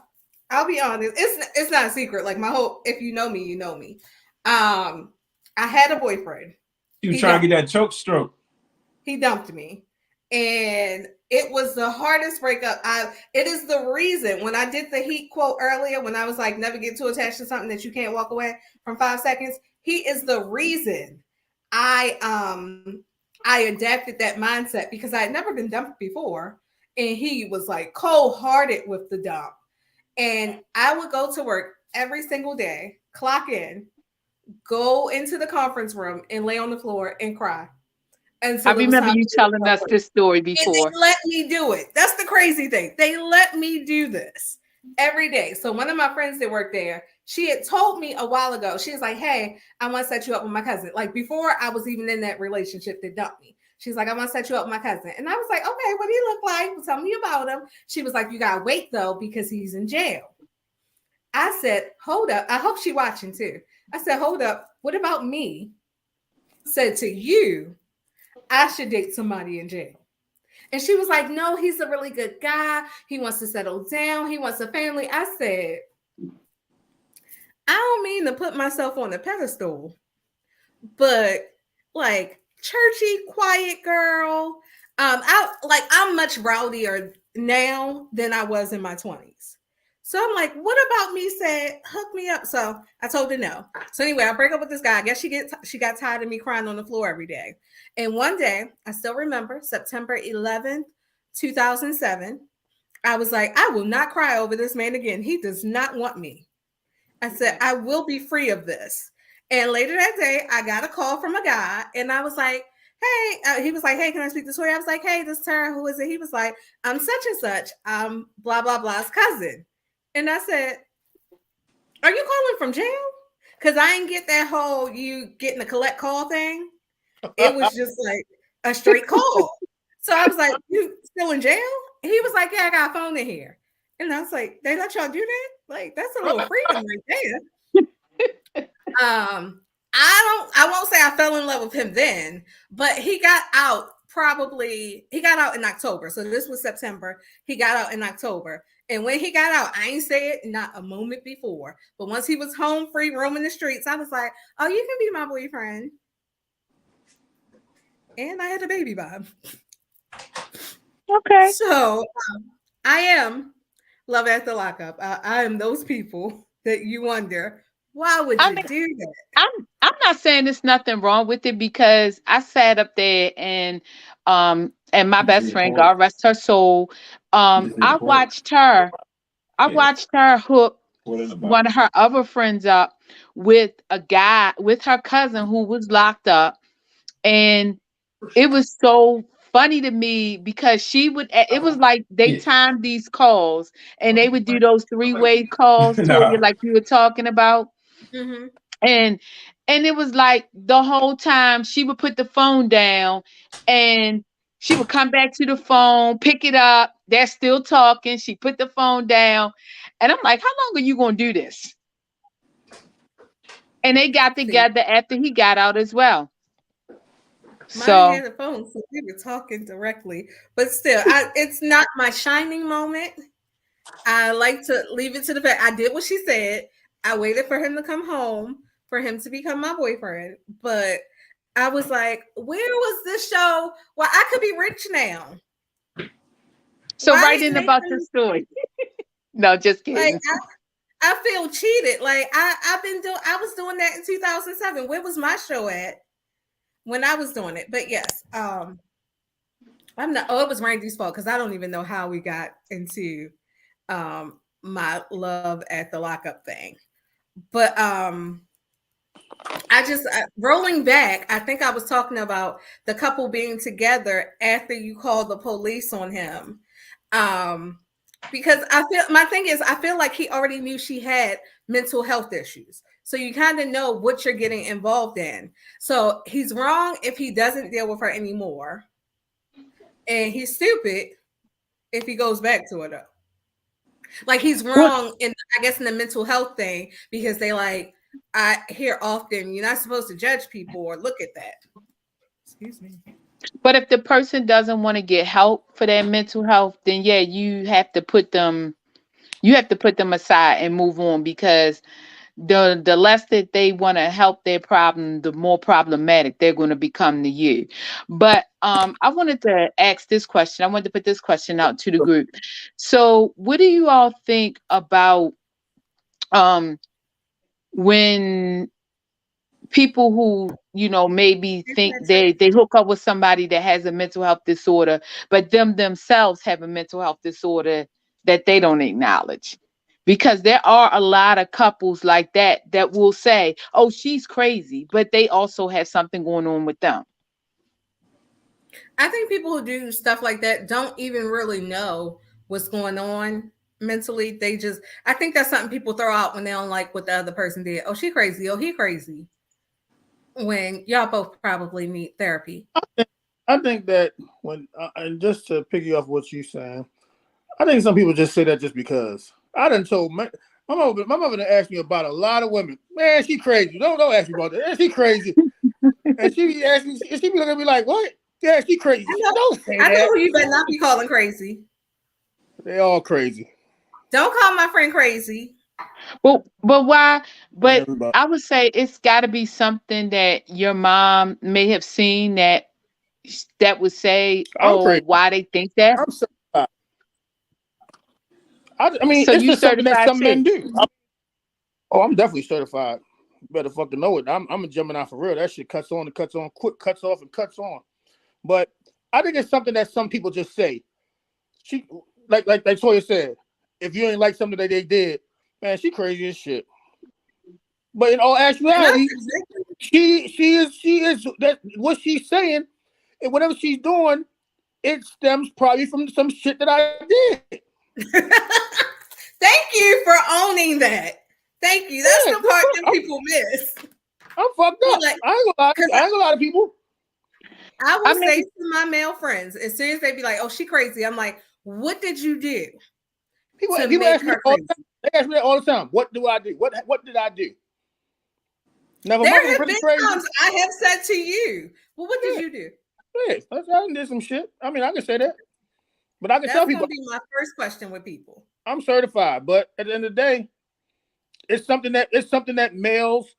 I'll be honest. It's not a secret. Like my whole, if you know me, you know me. I had a boyfriend. You was trying to get that choke stroke. He dumped me. And it was the hardest breakup. It is the reason when I did the heat quote earlier, when I was like, never get too attached to something that you can't walk away from 5 seconds. He is the reason I adapted that mindset because I had never been dumped before. And he was like cold-hearted with the dump. And I would go to work every single day, clock in, go into the conference room and lay on the floor and cry. until I it was remember time you for me to telling go us work. this story And before. they let me do it. That's the crazy thing. They let me do this every day. So one of my friends that worked there, she had told me a while ago, she was like, hey, I want to set you up with my cousin. Like before I was even in that relationship that dumped me. She's like, I want to set you up with my cousin. And I was like, okay, what do you look like? Well, tell me about him. She was like, you got to wait though, because he's in jail. I said, hold up. I hope she's watching too. I said, hold up. What about me? Said to you, I should date somebody in jail. And she was like, no, he's a really good guy. He wants to settle down. He wants a family. I said, I don't mean to put myself on a pedestal, but like churchy, quiet girl. I'm much rowdier now than I was in my 20s. So I'm like, what about me? Said, hook me up. So I told her no. So anyway, I break up with this guy. I guess she got tired of me crying on the floor every day. And one day, I still remember September 11th, 2007. I was like, I will not cry over this man again. He does not want me. I said, I will be free of this. And later that day, I got a call from a guy, and I was like, hey, he was like, hey, can I speak to Tori? I was like, hey, this is Tara. Who is it? He was like, I'm such and such. I'm blah, blah, blah's cousin. And I said, are you calling from jail? Because I didn't get that whole you getting a collect call thing. It was just like a straight call. So I was like, you still in jail? He was like, yeah, I got a phone in here. And I was like, they let y'all do that? Like, that's a little freedom right there. I won't say I fell in love with him then, but he got out in October. So this was September. He got out in October. And when he got out, I ain't say it not a moment before. But once he was home free, roaming the streets, I was like, oh, you can be my boyfriend. And I had a baby by him. Okay. So I am love at the lockup. I am those people that you wonder, why would you do that? I'm not saying there's nothing wrong with it, because I sat up there and my best friend, God rest her soul, I watched her hook one of her other friends up with a guy, with her cousin who was locked up. And it was so funny to me because it was like they timed these calls and they would do those 3-way calls to you, like you were talking about. Mm-hmm. And it was like the whole time she would put the phone down and she would come back to the phone, pick it up. They're still talking. She put the phone down. And I'm like, how long are you going to do this? And they got together after he got out as well. Mine had a phone, so we were talking directly. But still, it's not my shining moment. I like to leave it to the fact I did what she said. I waited for him to come home for him to become my boyfriend. But I was like, where was this show? Well, I could be rich now. So write in about the story. No, just kidding. Like, I feel cheated. Like I was doing that in 2007. Where was my show at when I was doing it? But yes, I'm not. Oh, it was Randy's fault because I don't even know how we got into my love at the lockup thing. But rolling back, I think I was talking about the couple being together after you called the police on him. Because I feel like he already knew she had mental health issues. So you kind of know what you're getting involved in. So he's wrong if he doesn't deal with her anymore. And he's stupid if he goes back to her though. Like he's wrong in the mental health thing, because I hear often you're not supposed to judge people or look at that. Excuse me. But if the person doesn't want to get help for their mental health, then yeah, you have to put them aside and move on, because the less that they want to help their problem, the more problematic they're going to become to you. But I wanted to ask this question. I wanted to put this question out to the group. So what do you all think about when people who, maybe think they hook up with somebody that has a mental health disorder, but themselves have a mental health disorder that they don't acknowledge? Because there are a lot of couples like that will say, oh, she's crazy, but they also have something going on with them. I think people who do stuff like that don't even really know what's going on mentally. I think that's something people throw out when they don't like what the other person did. Oh, she crazy. Oh, he crazy. When y'all both probably need therapy. I think that and just to piggy off what you saying, I think some people just say that just because. I done told my mother done asked me about a lot of women. Man, she crazy. Don't ask me about that. Man, she crazy. And she be asking, she be looking at me like, what? Yeah, she crazy. Don't say I know that. who you better not be calling crazy. They all crazy. Don't call my friend crazy. But why? But Everybody. I would say it's got to be something that your mom may have seen that would say, I'm "Oh, crazy. why they think that." I'm certified. I mean, So it's you just something that certified some men too? do. I'm definitely certified. You better fucking know it. I'm a Gemini for real. That shit cuts on and cuts on, quick cuts off and cuts on. But I think it's something that some people just say. She like Toya said, if you ain't like something that they did, man, she crazy as shit. But in all actuality, she is that what she's saying, and whatever she's doing, it stems probably from some shit that I did. Thank you for owning that. Thank you. That's the part that people miss. I'm fucked up. Like, I ain't gonna lie to people. I will say to my male friends, as soon as they be like, "Oh, she crazy," I'm like, "What did you do?" People ask me they ask me that all the time. What do I do? What did I do? Never There mind. have Really been crazy. times I have said to you, "Well, what did you do?" Yeah, I did some shit. I mean, I can say that, but I can tell That's people. gonna be my first question with people. I'm certified, but at the end of the day, it's something that males.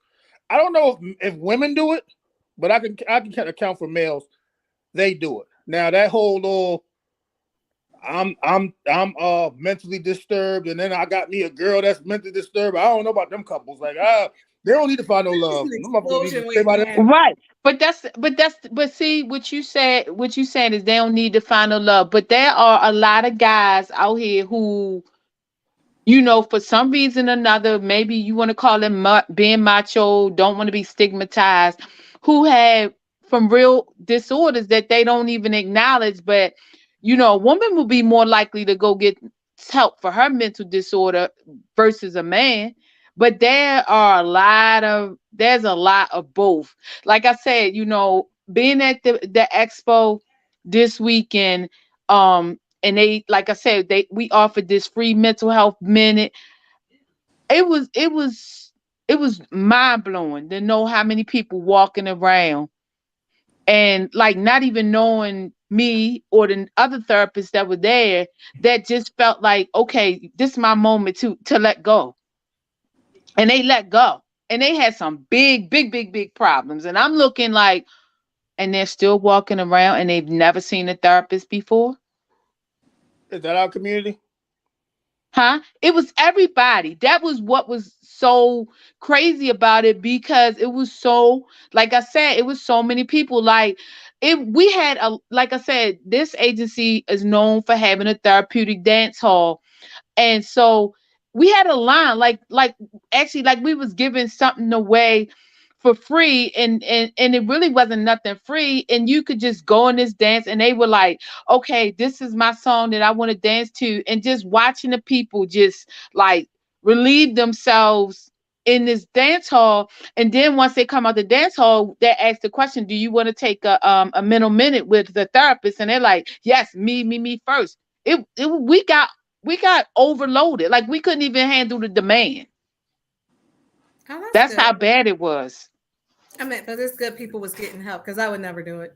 I don't know if women do it, but I can account for males. They do it. Now that whole little I'm mentally disturbed, and then I got me a girl that's mentally disturbed. I don't know about them couples. Like, they don't need to find no love. Right. But see what you said, what you saying is they don't need to find no love. But there are a lot of guys out here who, you know, for some reason or another, maybe you want to call them being macho, don't want to be stigmatized, who have from real disorders that they don't even acknowledge. But, you know, a woman will be more likely to go get help for her mental disorder versus a man. But there's a lot of both. Like I said, you know, being at the expo this weekend, and they, like I said, we offered this free mental health minute. It was mind blowing to know how many people walking around and like not even knowing me or the other therapists that were there, that just felt like, okay, this is my moment to let go. And they let go. And they had some big problems. And I'm looking like, and they're still walking around and they've never seen a therapist before. Is that our community? Huh? It was everybody. That was what was so crazy about it, because it was so, like I said, it was so many people. Like we had like I said, this agency is known for having a therapeutic dance hall. And so we had a line, like actually like we was giving something away for free, and it really wasn't nothing free, and you could just go in this dance, and they were like, okay, this is my song that I want to dance to, and just watching the people just like relieve themselves in this dance hall. And then once they come out the dance hall, they ask the question, do you want to take a mental minute with the therapist? And they're like, yes, me first. We got overloaded. Like we couldn't even handle the demand. Oh, that's good. how bad it was. I mean, but it's good people was getting help, because I would never do it.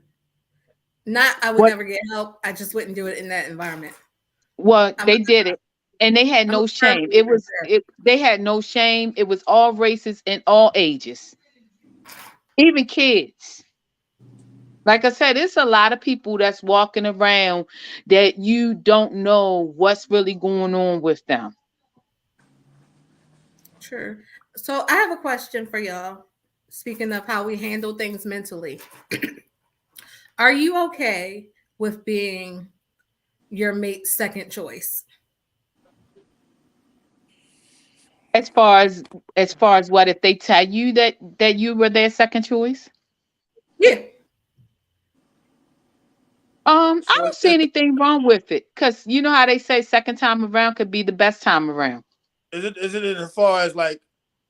I would never get help. I just wouldn't do it in that environment. Well, they did it, and they had no shame. They had no shame. It was all races and all ages, even kids. Like I said, it's a lot of people that's walking around that you don't know what's really going on with them. Sure. So I have a question for y'all. Speaking of how we handle things mentally, are you okay with being your mate's second choice? As far as what, if they tell you that you were their second choice? Yeah. I So don't see anything wrong with it, because you know how they say second time around could be the best time around. is it as far as like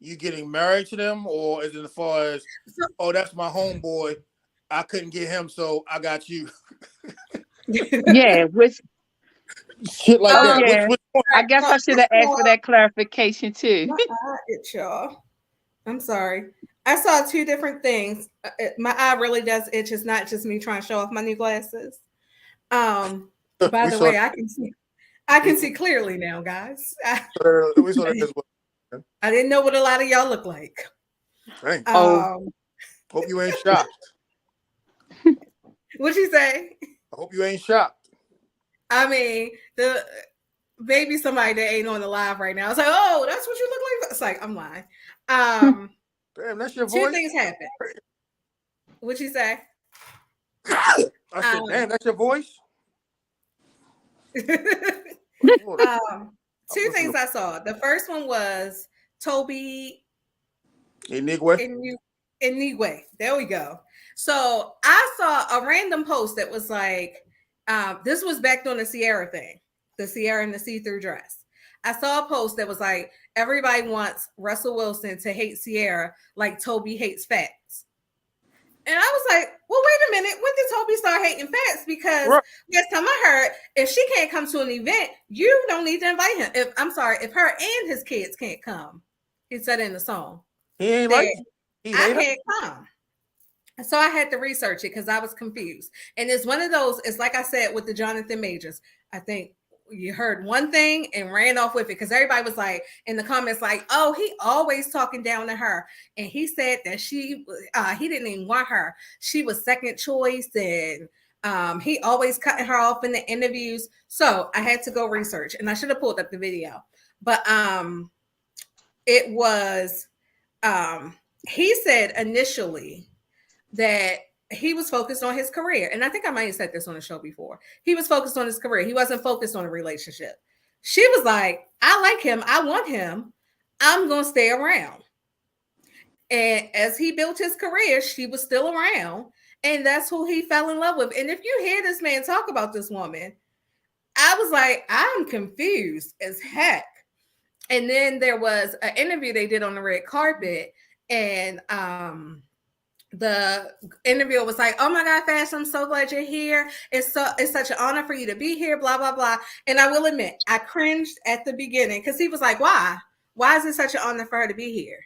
you getting married to them, or is it as far as, oh, that's my homeboy, I couldn't get him, so I got you? Yeah, which Shit like that. yeah. Which one? I guess I should have asked for that clarification too. My eye itch, y'all. I'm sorry. I saw two different things. My eye really does itch. It's not just me trying to show off my new glasses. By We the saw- way, I can see clearly now, guys. we saw that as well. I didn't know what a lot of y'all look like. Dang. Oh. Hope you ain't shocked. What'd you say? I hope you ain't shocked. I mean, the maybe somebody that ain't on the live right now. It's like, oh, that's what you look like. It's like, I'm lying. Damn, that's your Two voice. things happened. What'd you say? I said, damn, that's your voice. Two things I saw. The first one was Toby Inigwe. Inigwe. There we go. So I saw a random post that was like, this was back on the Ciara thing, the Ciara in the see-through dress. I saw a post that was like, everybody wants Russell Wilson to hate Ciara like Toby hates fats. And I was like, well, wait a minute. When did Toby start hating fats? Because last time I heard, if she can't come to an event, you don't need to invite him. If her and his kids can't come, he said in the song, He ain't like he I hate her. can't come. So I had to research it because I was confused. And it's one of those, it's like I said with the Jonathan Majors. I think you heard one thing and ran off with it because everybody was like in the comments like, oh, he always talking down to her. And he said that he didn't even want her. She was second choice and he always cutting her off in the interviews. So I had to go research and I should have pulled up the video. But it was, he said initially that he was focused on his career. And I think I might have said this on the show before. He was focused on his career. He wasn't focused on a relationship. She was like, I like him. I want him. I'm going to stay around. And as he built his career, she was still around. And that's who he fell in love with. And if you hear this man talk about this woman, I was like, I'm confused as heck. And then there was an interview they did on the red carpet. And the interviewer was like, oh my God, Fash, I'm so glad you're here. It's such an honor for you to be here, blah, blah, blah. And I will admit, I cringed at the beginning because he was like, why? Why is it such an honor for her to be here?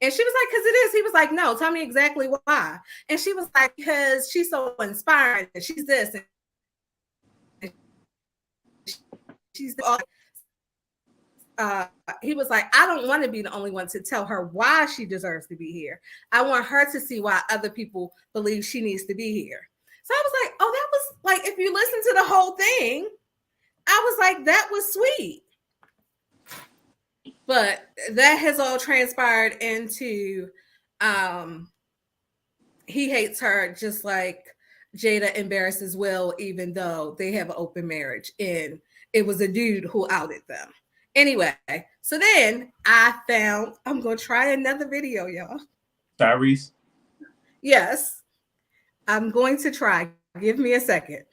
And she was like, because it is. He was like, no, tell me exactly why. And she was like, because she's so inspiring and she's this. And she's he was like, I don't want to be the only one to tell her why she deserves to be here. I want her to see why other people believe she needs to be here. So I was like, oh, that was like, if you listen to the whole thing, I was like, that was sweet. But that has all transpired into he hates her just like Jada embarrasses Will, even though they have an open marriage. And it was a dude who outed them. Anyway, so then I found, I'm going to try another video, y'all. Tyrese? Yes, I'm going to try. Give me a second.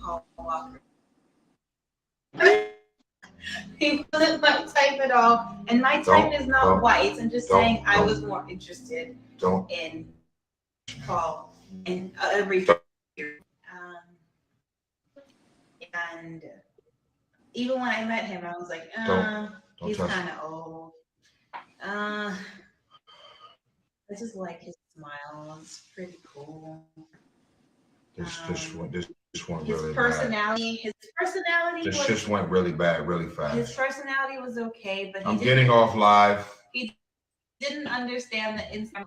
Paul Walker. He wasn't my type at all, and my type is not white. I'm just saying I was more interested in Paul and every and even when I met him, I was like, he's kind of old. I just like his smile. It's pretty cool. This went his really personality, bad. His personality. This just went really bad, really fast. His personality was okay, but I'm getting off live. He didn't understand the inside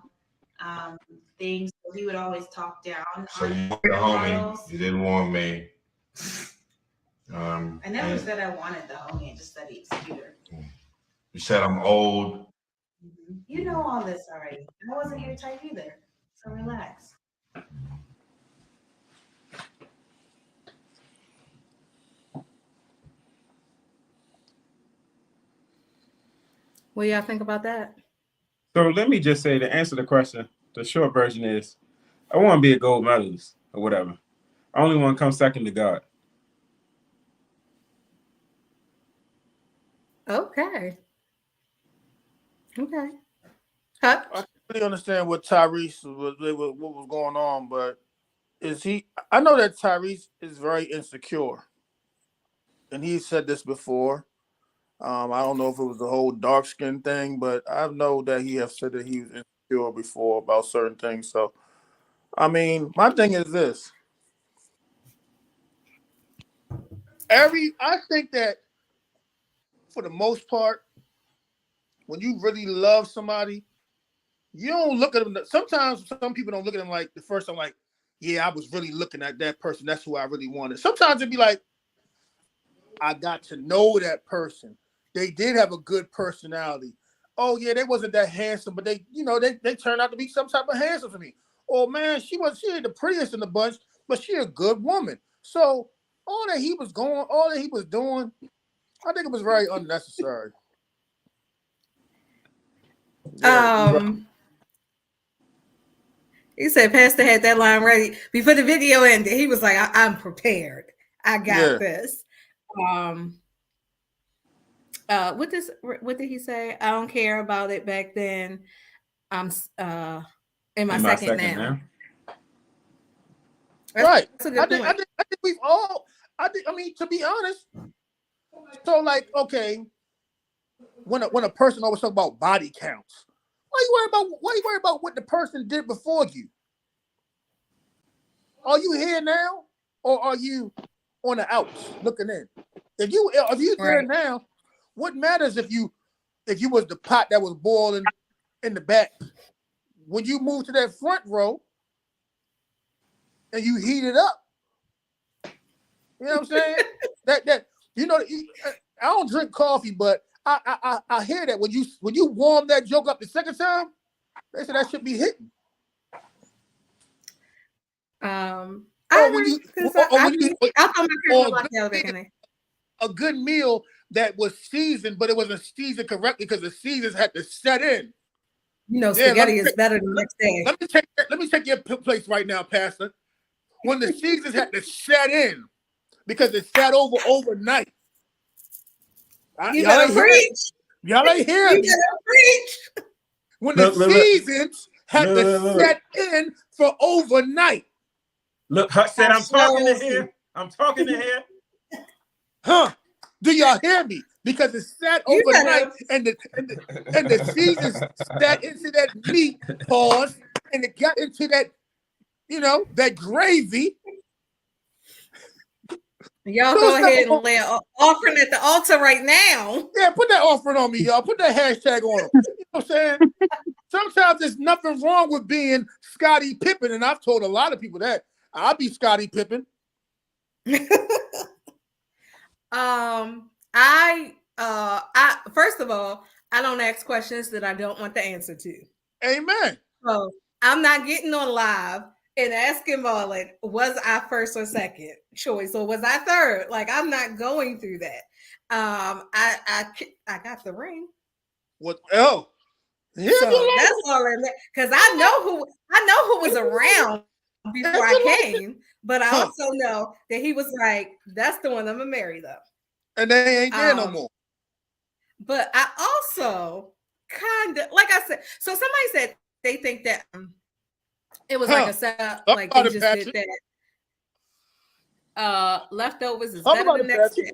things. So he would always talk down. So you were the homie. You didn't want me. I never said I wanted the homie. I just said he's cuter. You said I'm old. You know all this already. I wasn't your type either. So relax. What do y'all think about that? So let me just say, to answer the question, the short version is, I want to be a gold medalist or whatever. I only want to come second to God. Okay. Okay. Huh? I really understand what Tyrese what was going on, but is he? I know that Tyrese is very insecure, and he said this before. I don't know if it was the whole dark skin thing, but I know that he have said that he was insecure before about certain things. So, I mean, my thing is this: I think that for the most part, when you really love somebody, you don't look at them. Sometimes some people don't look at them like the first time, like, yeah, I was really looking at that person. That's who I really wanted. Sometimes it'd be like, I got to know that person. They did have a good personality. Oh yeah, they wasn't that handsome, but they turned out to be some type of handsome for me. Oh man, she ain't the prettiest in the bunch, but she a good woman. So all that he was doing, I think it was very unnecessary. He said Pastor had that line ready before the video ended. He was like, I'm prepared. I got this. What did he say? I don't care about it back then. I'm in my second now. Right. I think we've all. I mean, to be honest. So, like, okay, when a person always talk about body counts, why you worry about what the person did before you? Are you here now, or are you on the outs looking in? If you there now, what matters if you was the pot that was boiling in the back? When you move to that front row and you heat it up, you know what I'm saying? that I don't drink coffee, but I hear that when you warm that joke up the second time, they say that should be hitting. A good meal that was seasoned, but it wasn't seasoned correctly because the seasons had to set in. Spaghetti is better the next day. Let me take your place right now, Pastor. When the seasons had to set in because it sat overnight. You better preach. Y'all ain't hear me. You better preach. When the seasons had to set in for overnight. Look, Huck said I'm talking to here. I'm talking to here. Huh? Do y'all hear me? Because it sat overnight and the seasons sat into that meat pause and it got into that, that gravy. Y'all go ahead and lay an offering at the altar right now. Yeah, put that offering on me, y'all. Put that hashtag on them. You know what I'm saying? Sometimes there's nothing wrong with being Scottie Pippen, and I've told a lot of people that. I'll be Scottie Pippen. I first of all, I don't ask questions that I don't want the answer to. Amen. So I'm not getting on live and asking Marlon, was I first or second choice, or was I third? Like, I'm not going through that. I got the ring. What? Oh, yeah, so that's all. Because I know who was around before I came, but I also know that he was like, that's the one I'm gonna marry though. And they ain't there no more. But I also kind of, like I said, so somebody said they think that it was like a setup, like they just did that. Leftovers is better than next day.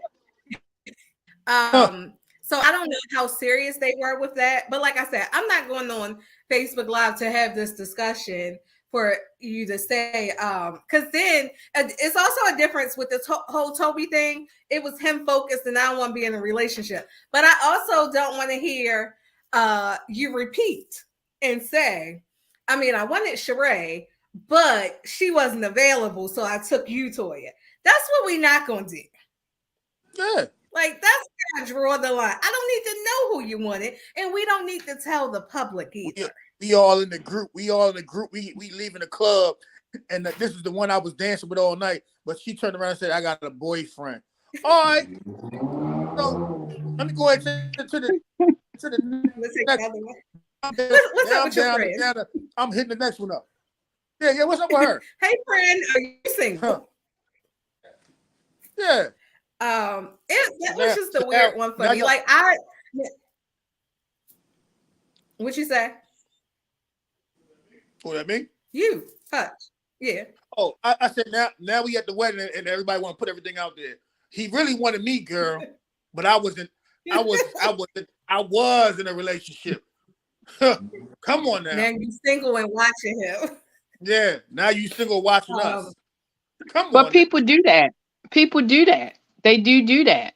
So I don't know how serious they were with that, but like I said, I'm not going on Facebook Live to have this discussion for you to say, because then it's also a difference with this whole Toby thing. It was him focused, and I don't want to be in a relationship. But I also don't want to hear you repeat and say, I mean, I wanted Sheree, but she wasn't available, so I took you, Toya. That's what we're not going to do. Yeah. Like, that's where I draw the line. I don't need to know who you wanted, and we don't need to tell the public either. We all in the group. We leaving the club, and this is the one I was dancing with all night. But she turned around and said, "I got a boyfriend." All right. So let me go ahead to the Let's take next. the other one. What's up with your friend? I'm hitting the next one up. Yeah. What's up with her? Hey, friend, are you single? Yeah. That was just a weird one for me. Like what you say? What that mean? You touch. Yeah. Oh, I said now we at the wedding and everybody want to put everything out there. He really wanted me, girl, but I wasn't. I was in a relationship. Come on now. Now you single and watching him. Yeah. Now you single watching us. Come on. But people do that. People do that. They do that.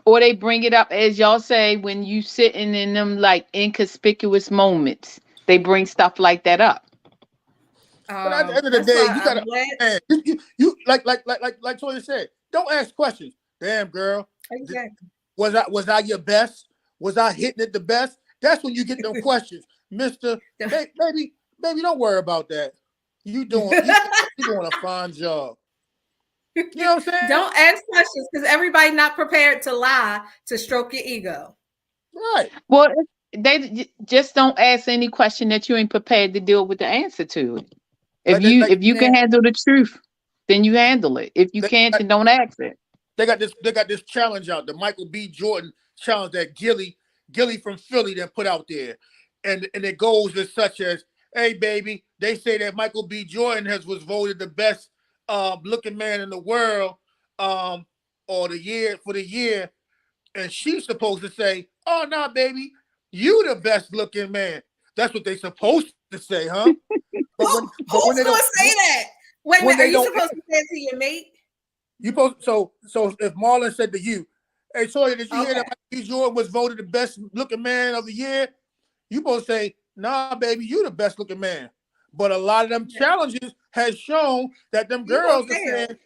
Or they bring it up, as y'all say, when you sitting in them like inconspicuous moments. They bring stuff like that up. But at the end of the day, you gotta you like Toya said, don't ask questions. Damn, girl. Exactly. Was I your best? Was I hitting it the best? That's when you get them questions, Mister. Baby, don't worry about that. You doing a fine job. You know what I'm saying? Don't ask questions because everybody not prepared to lie to stroke your ego. Right. Well, they just don't ask any question that you ain't prepared to deal with the answer to it. If you can handle the truth, then you handle it. If you can't, then don't ask it. They got this challenge out, the Michael B. Jordan challenge that Gilly from Philly that put out there, and it goes as such as, hey baby, they say that Michael B. Jordan was voted the best looking man in the world or the year, and she's supposed to say, oh no, baby, you the best looking man. That's what they supposed to say, huh? Who's gonna say that? Wait a minute, are you supposed to say it to your mate? You supposed so if Marlon said to you, hey Toya, did you hear that Michael B. Jordan was voted the best looking man of the year? You supposed to say, nah, baby, you the best looking man. But a lot of them challenges has shown that them girls are saying,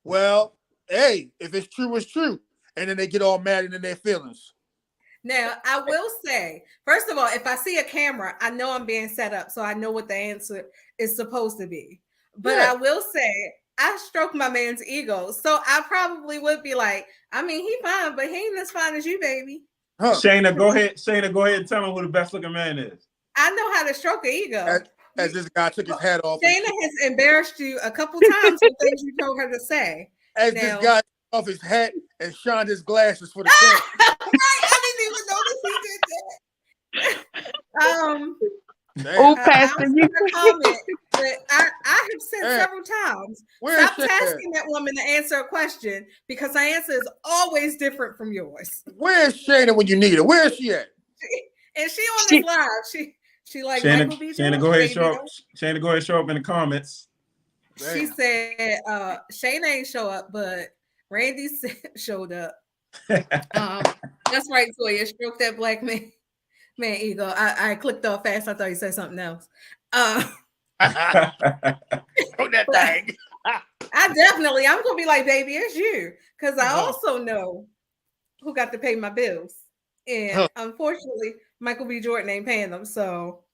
well, hey, if it's true, it's true. And then they get all mad and in their feelings. Now, I will say, first of all, if I see a camera, I know I'm being set up, so I know what the answer is supposed to be. But I will say, I stroke my man's ego, so I probably would be like, I mean, he fine, but he ain't as fine as you, baby. Huh. Shayna, go ahead. Shayna, go ahead and tell me who the best looking man is. I know how to stroke an ego. As this guy took his hat off. Shayna has embarrassed you a couple times with things you told her to say. As this guy took off his hat and shined his glasses for the camera. I didn't even notice he did that. Oh, Pastor, you comment, but I have said several times, stop tasking that woman to answer a question because her answer is always different from yours. Where's Shayna when you need her? Where is she at? And she on this live. She like Shayna, go ahead, show up. Shayna, go ahead and show up in the comments. She said Shayna ain't show up, but Randy showed up. That's right, Toya. Stroke that black man ego. I clicked off fast. I thought you said something else. Stroke that thing. I'm gonna be like, baby, it's you, because I also know who got to pay my bills, and unfortunately, Michael B. Jordan ain't paying them. So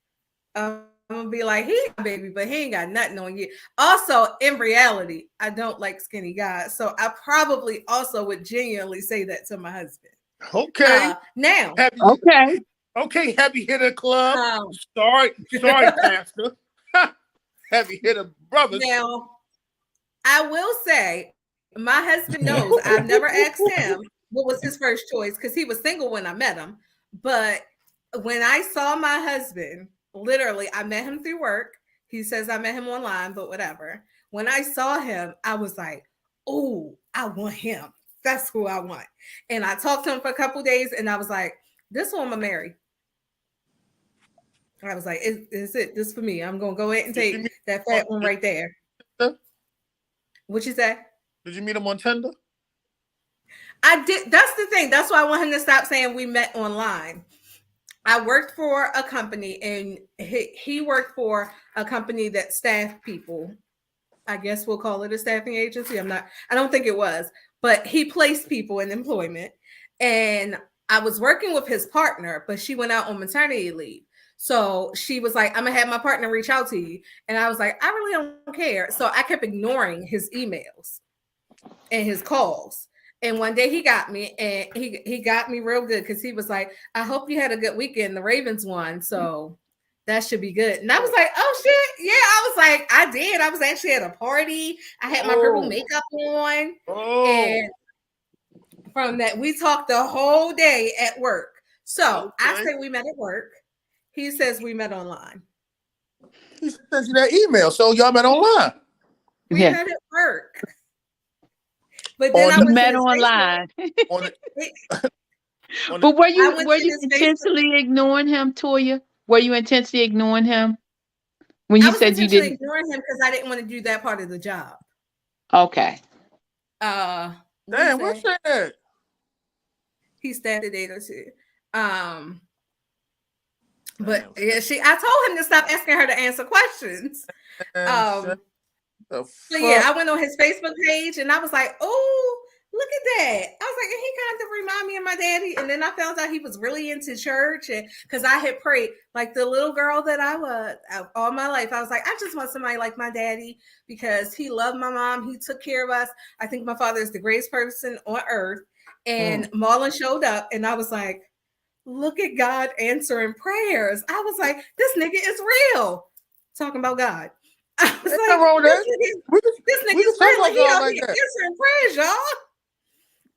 I'm gonna be like, he got baby, but he ain't got nothing on you. Also, in reality, I don't like skinny guys, so I probably also would genuinely say that to my husband. Okay. Now. Okay, heavy hitter club. Sorry, Pastor. Heavy hitter brothers. Now, I will say, my husband knows I've never asked him what was his first choice because he was single when I met him. But when I saw my husband, literally, I met him through work. He says I met him online, but whatever. When I saw him, I was like, oh, I want him. That's who I want. And I talked to him for a couple days, and I was like, this one I'm gonna marry. I was like, is it this for me? I'm gonna go ahead and take that fat one right there. What you say? Did you meet him on Tinder? I did. That's the thing. That's why I want him to stop saying we met online. I worked for a company, and he worked for a company that staffed people. I guess we'll call it a staffing agency. I don't think it was, but he placed people in employment. And I was working with his partner, but she went out on maternity leave. So she was like, I'm gonna have my partner reach out to you. And I was like, I really don't care. So I kept ignoring his emails and his calls. And one day he got me, and he got me real good because he was like, I hope you had a good weekend. The Ravens won. So that should be good. And I was like, oh shit. Yeah, I was like, I did. I was actually at a party. I had my purple makeup on. And from that, we talked the whole day at work. So I say we met at work. He says we met online. He sent you that email, so y'all met online. We met at work. But then I met online. But were you intentionally ignoring him, Toya? Were you intentionally ignoring him when you said you didn't? Ignoring him because I didn't want to do that part of the job. Okay. Damn, what's that? He stabbed the data too. But yeah, I told him to stop asking her to answer questions. So yeah, I went on his Facebook page and I was like, oh, look at that. I was like, he kind of remind me of my daddy. And then I found out he was really into church, and because I had prayed like the little girl that I was all my life. I was like, I just want somebody like my daddy because he loved my mom. He took care of us. I think my father is the greatest person on earth. And Marlon showed up and I was like, look at God answering prayers. I was like, this nigga is real. Talking about God. I was like, this nigga's real. He out here answering prayers, y'all.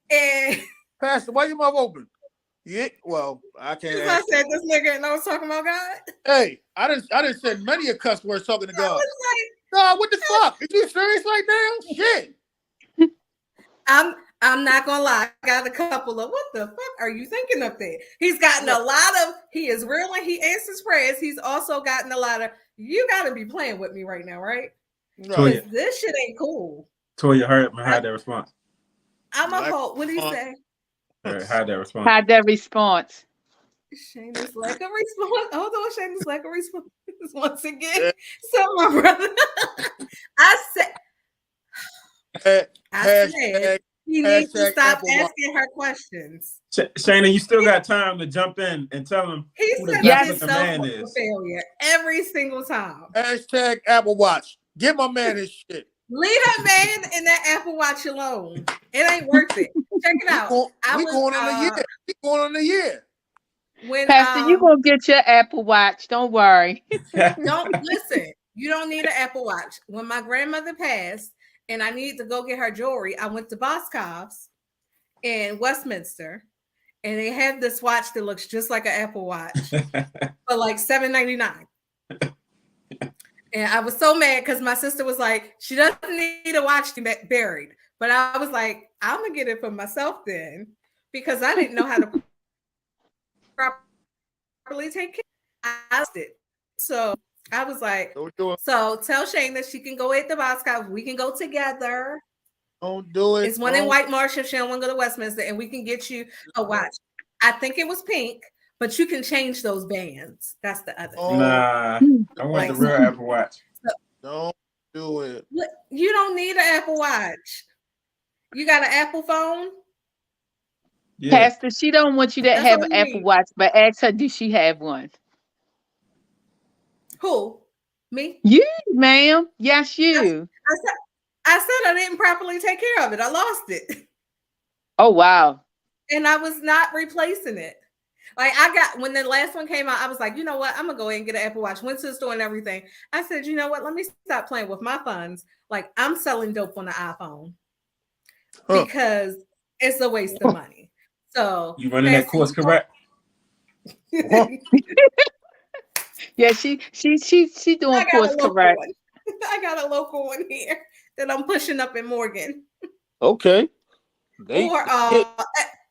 And Pastor, why your mouth open? Yeah, well, I can't. I said this nigga and I was talking about God. Hey, I didn't said many a cuss words talking to God. No, what the fuck? Are you serious right now? Shit. I'm not gonna lie. I got a couple of what the fuck are you thinking up there? He's gotten a lot of. He is real and he answers prayers. He's also gotten a lot of. You got to be playing with me right now, right? No. This shit ain't cool. Toya, hide that response. I'm a hope. What do you say? Hide that response. Hide that response. Shayna's like a response. Hold on, Shayna's like a response once again. So my brother, I said he needs to stop asking her questions. Shayna, you still got time to jump in and tell him who the best man is. Failure every single time. Hashtag Apple Watch. Get my man his shit. Leave that man and that Apple Watch alone. It ain't worth it. Check it out. We going on a year. We going on a year. When Pastor, you gonna get your Apple Watch. Don't worry. Don't listen. You don't need an Apple Watch. When my grandmother passed and I needed to go get her jewelry, I went to Boscov's in Westminster, and they have this watch that looks just like an Apple Watch for like $7.99. And I was so mad because my sister was like, she doesn't need a watch to get buried. But I was like, I'm going to get it for myself then, because I didn't know how to properly take care. I asked it. So I was like, so tell Shane that she can go at the Boscov. We can go together. Don't do it. It's one in White Marsh if she don't want to go to Westminster, and we can get you a watch. I think it was pink. But you can change those bands. That's the other thing. Nah, I want the real Apple Watch. Don't do it. You don't need an Apple Watch. You got an Apple phone? Yeah. Pastor, she don't want you to have an Apple Watch, but ask her, does she have one? Who? Me? You, ma'am. Yes, you. I said I didn't properly take care of it. I lost it. Oh, wow. And I was not replacing it. Like when the last one came out, I was like, you know what? I'm gonna go ahead and get an Apple Watch. Went to the store and everything. I said, you know what? Let me stop playing with my funds. Like I'm selling dope on the iPhone because it's a waste of money. So you running that course correct? Yeah, she doing course correct. I got a local one here that I'm pushing up in Morgan. Okay. Or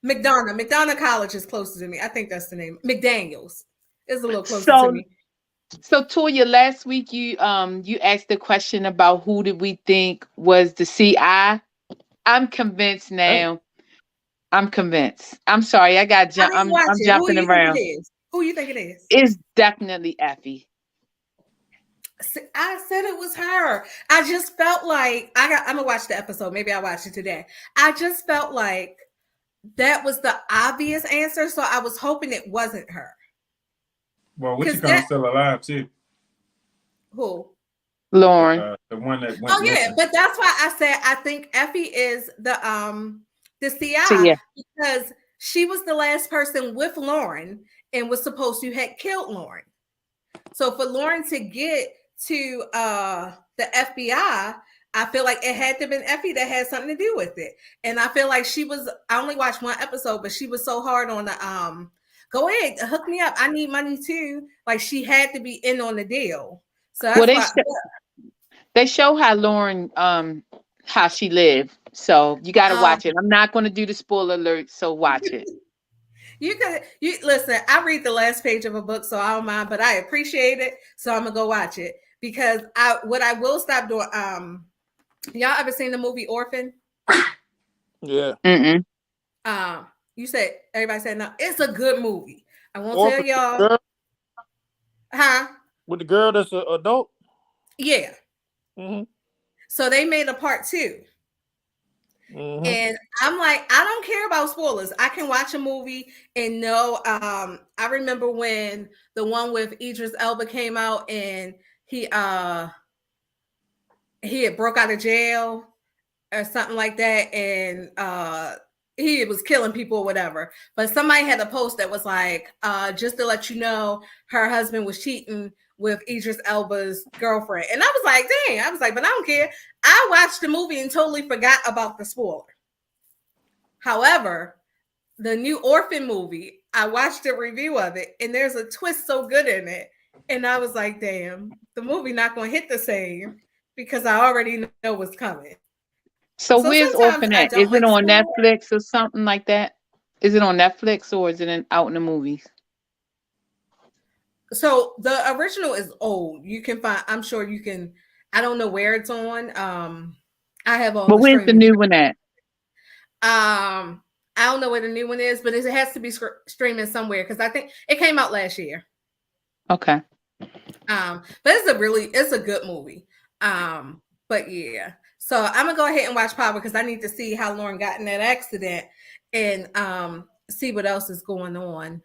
McDonough College is closer to me. I think that's the name. McDaniels is a little closer to me. So Toya, last week you asked the question about who did we think was the CI. I'm convinced now. I'm convinced. I'm sorry, I got I'm jumping around. Who you think it is? It's definitely Effie. I said it was her. I just felt like I'm gonna watch the episode. Maybe I'll watch it today. I just felt like that was the obvious answer, so I was hoping it wasn't her. Well, what you 'Cause call that- still alive too? Who? Lauren. The one that went Oh yeah, missing. but that's why I said I think Effie is the CI So, yeah. because she was the last person with Lauren and was supposed to have killed Lauren. So for Lauren to get to the FBI, I feel like it had to have been Effie that had something to do with it. And I feel like she was, I only watched one episode, but she was so hard on the go ahead, hook me up. I need money too. Like she had to be in on the deal. So that's why they show how Lauren how she lived. So you gotta watch it. I'm not gonna do the spoiler alert, so watch it. You listen, I read the last page of a book, so I don't mind, but I appreciate it. So I'm gonna go watch it because what I will stop doing. Y'all ever seen the movie Orphan? Yeah. Mm-mm. You said everybody said no. It's a good movie. I won't Orphan, tell y'all. girl, Huh? with the girl that's an adult. Yeah. Mm-hmm. So they made a part 2. Mm-hmm. And I'm like, I don't care about spoilers. I can watch a movie and know. I remember when the one with Idris Elba came out and he had broke out of jail or something like that, and he was killing people or whatever. But somebody had a post that was like, just to let you know, her husband was cheating with Idris Elba's girlfriend. And I was like, dang, I was like, but I don't care. I watched the movie and totally forgot about the spoiler. However, the new Orphan movie, I watched a review of it and there's a twist so good in it. And I was like, damn, the movie not going to hit the same because I already know what's coming. So where's Orphan at? Is it on Netflix or something like that? Is it on Netflix or is it out in the movies? So the original is old. You can find, I'm sure you can, I don't know where it's on. I have all. But where's the new one at? I don't know where the new one is, but it has to be streaming somewhere because I think it came out last year. Okay. But it's a good movie. But yeah. So I'm gonna go ahead and watch Power because I need to see how Lauren got in that accident and see what else is going on.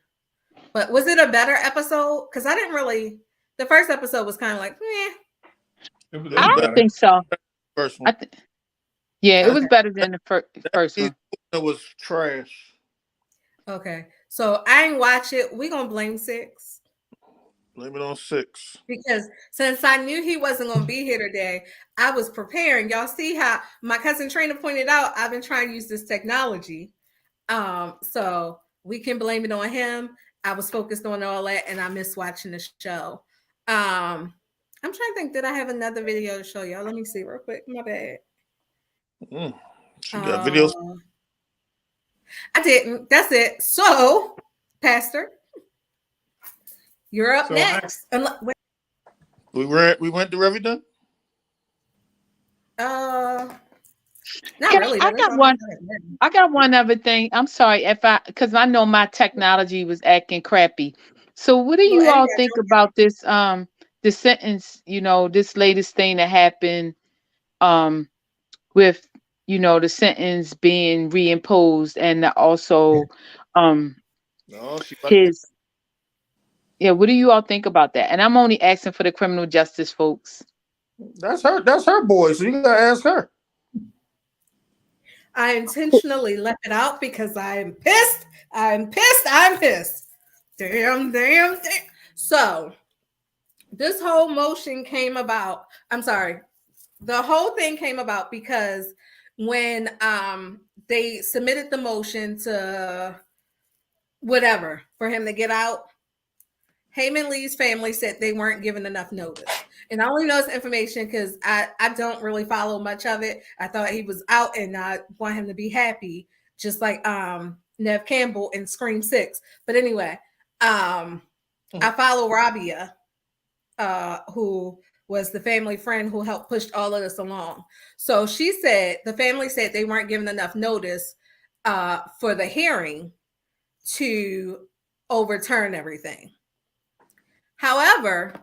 But was it a better episode? Because I didn't really. The first episode was kind of like, eh. I don't think so. First one. Yeah, it was better than the first one. It was trash. Okay, so I ain't watch it. We gonna blame 6. Blame it on 6. Because since I knew he wasn't gonna be here today, I was preparing. Y'all see how my cousin Trina pointed out, I've been trying to use this technology. So we can blame it on him. I was focused on all that and I missed watching the show. I'm trying to think, did I have another video to show y'all? Let me see real quick. My bad. She got videos. I didn't. That's it. So, Pastor, you're up next. We went through everything. Not really. I got one other thing. I'm sorry because I know my technology was acting crappy. So what do you all think about this the sentence, this latest thing that happened with the sentence being reimposed and also his what do you all think about that? And I'm only asking for the criminal justice folks. That's her boy, so you gotta ask her. I intentionally left it out because I'm pissed. I'm pissed. Damn. So this whole motion came about. I'm sorry. The whole thing came about because when they submitted the motion to whatever for him to get out, Haymon Lee's family said they weren't given enough notice. And I only know this information because I don't really follow much of it. I thought he was out and I want him to be happy, just like Nev Campbell in Scream 6. But anyway, I follow Rabia, who was the family friend who helped push all of this along. So she said, the family said they weren't given enough notice for the hearing to overturn everything. However,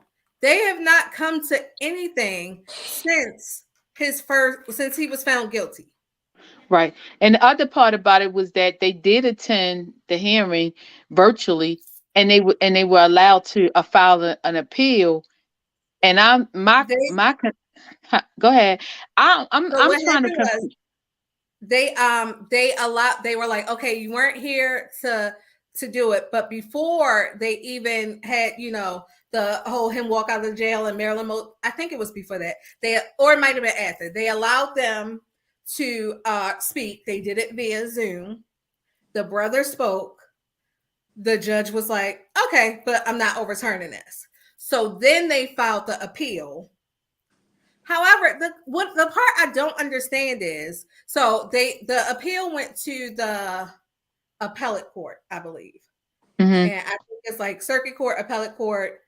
they have not come to anything since he was found guilty. Right. And the other part about it was that they did attend the hearing virtually and they were allowed to file an appeal. And go ahead. I'm what trying to happened was they were like, okay, you weren't here to do it, but before they even had, you know, the whole him walk out of jail and Marilyn I think it was before that, or it might have been after, they allowed them to speak. They did it via Zoom. The brother spoke. The judge was like, okay, but I'm not overturning this. So then they filed the appeal. However, the part I don't understand is, so the appeal went to the appellate court, I believe. Mm-hmm. And I think it's like circuit court, appellate court.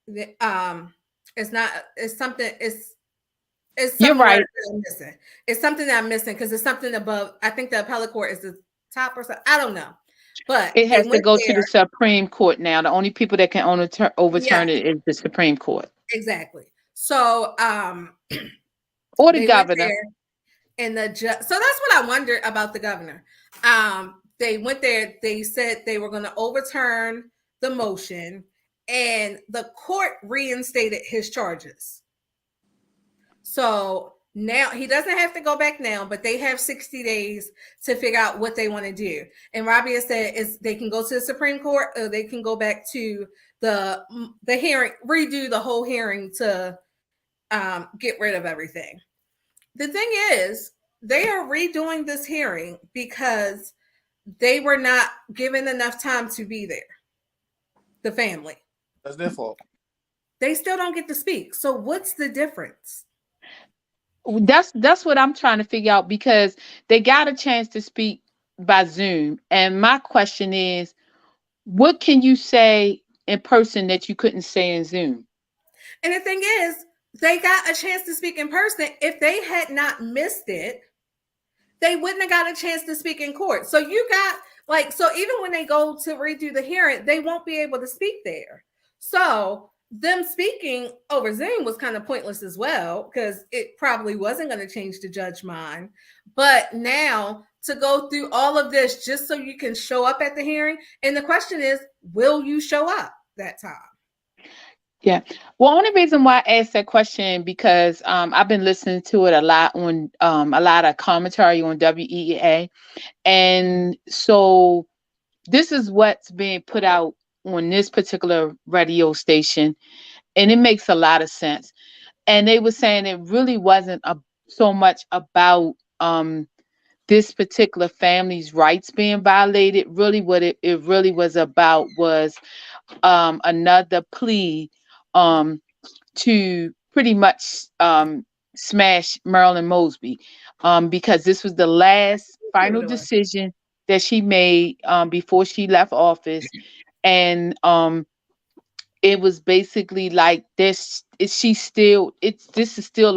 It's something You're right. I'm missing. It's something that I'm missing because it's something above. I think the appellate court is the top or something. I don't know. But it has to go to the Supreme Court now. The only people that can overturn it is the Supreme Court. Exactly. So, or the governor. And the judge. So that's what I wondered about the governor. They went there. They said they were going to overturn the motion, and the court reinstated his charges. So now he doesn't have to go back now, but they have 60 days to figure out what they want to do. And Rabia said they can go to the Supreme Court, or they can go back to the hearing, redo the whole hearing to get rid of everything. The thing is, they are redoing this hearing because they were not given enough time to be there. The family. That's their fault. They still don't get to speak. So what's the difference? That's what I'm trying to figure out, because they got a chance to speak by Zoom. And my question is, what can you say in person that you couldn't say in Zoom? And the thing is, they got a chance to speak in person. If they had not missed it, they wouldn't have got a chance to speak in court. So you got so even when they go to redo the hearing, they won't be able to speak there. So them speaking over Zoom was kind of pointless as well, because it probably wasn't going to change the judge's mind. But now to go through all of this just so you can show up at the hearing. And the question is, will you show up that time? Yeah. Well, only reason why I asked that question, because I've been listening to it a lot on a lot of commentary on WEA. And so this is what's being put out on this particular radio station. And it makes a lot of sense. And they were saying it really wasn't so much about this particular family's rights being violated. Really what it really was about was another plea to pretty much smash Marilyn Mosby, because this was the last final decision that she made before she left office. And it was basically like this is still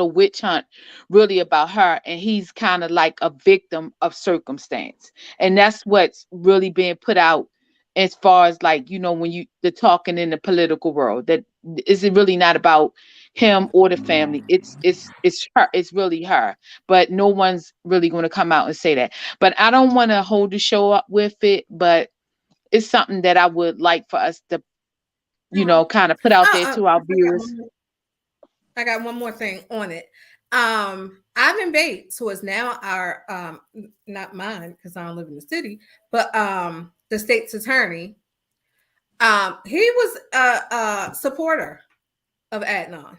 a witch hunt really about her, and he's kind of like a victim of circumstance. And that's what's really being put out as far as, like, you know, when the talking in the political world, that is really not about him or the family. It's her. It's really her. But no one's really going to come out and say that. But I don't want to hold the show up with it, but it's something that I would like for us to, you know, kind of put out there to our viewers. I got one more thing on it. Ivan Bates, who is now our not mine because I don't live in the city, but the state's attorney, he was a supporter of Adnan.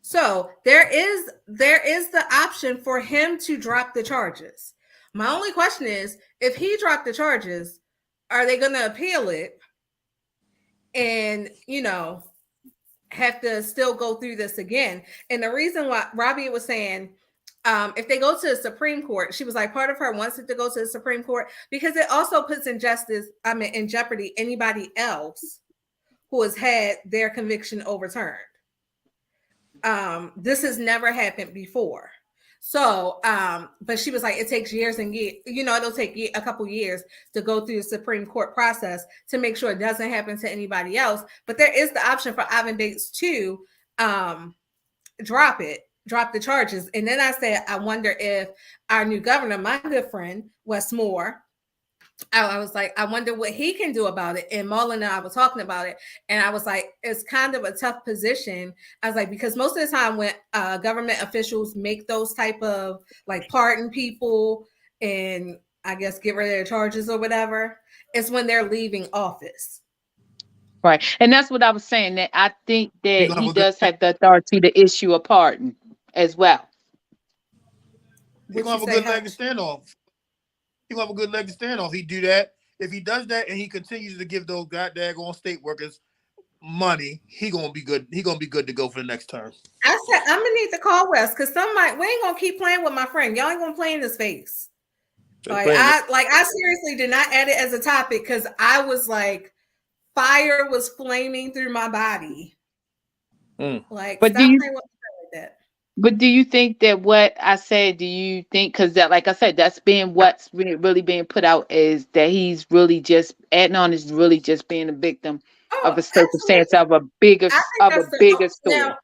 So there is the option for him to drop the charges. My only question is, if he dropped the charges, are they going to appeal it and, you know, have to still go through this again? And the reason why Rabia was saying, if they go to the Supreme Court, she was like, part of her wants it to go to the Supreme Court because it also puts in jeopardy anybody else who has had their conviction overturned. This has never happened before. So, but she was like, it takes years and years, you know, it'll take a couple years to go through the Supreme Court process to make sure it doesn't happen to anybody else. But there is the option for Ivan Bates to drop the charges. And then I said, I wonder if our new governor, my good friend, Wes Moore, I was like, I wonder what he can do about it. And Marlon and I were talking about it, and I was like, it's kind of a tough position. I was like, because most of the time when government officials make those type of like pardon people and I guess get rid of their charges or whatever, it's when they're leaving office. Right. And that's what I was saying, that I think He that gonna he have a does have the authority to issue a pardon as well. He's gonna have a good leg to stand on. He's gonna have a good leg to stand on. He do that. If he does that and he continues to give those goddamn state workers money, he gonna be good. He gonna be good to go for the next term. I said I'm gonna need to call West because we ain't gonna keep playing with my friend. Y'all ain't gonna play in his face. I seriously did not add it as a topic because I was like, fire was flaming through my body. Like, but stop playing with me like that. But do you think that what I said, do you think, because that, like I said, that's been what's really being put out, is that he's really just, Adnan is really just being a victim of a circumstance of a bigger story. Now,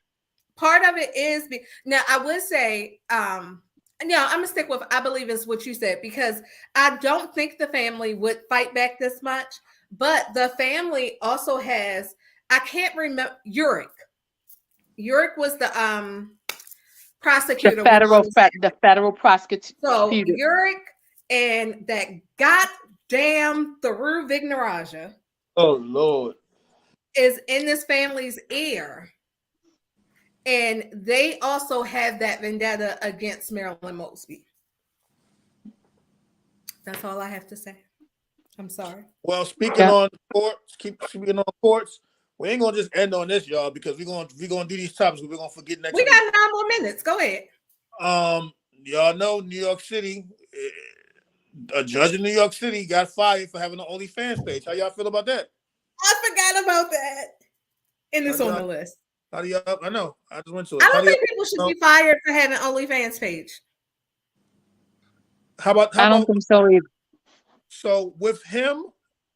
part of it is, now I would say, I'm gonna stick with, I believe is what you said, because I don't think the family would fight back this much, but the family also has, I can't remember, Uric was the prosecutor. The federal prosecutor. So Uric and that goddamn Tharu Vignaraja. Oh Lord. Is in this family's ear. And they also have that vendetta against Marilyn Mosby. That's all I have to say. I'm sorry. Well, speaking on courts, we ain't gonna just end on this, y'all, because we're gonna do these topics. We're gonna forget next. We got 9 more minutes. Go ahead. Y'all know New York City. A judge in New York City got fired for having an OnlyFans page. How y'all feel about that? I forgot about that. And it's on the list. How do y'all? I know. I just went to it. I don't think people should be fired for having OnlyFans page. How about? I don't think so either. So with him,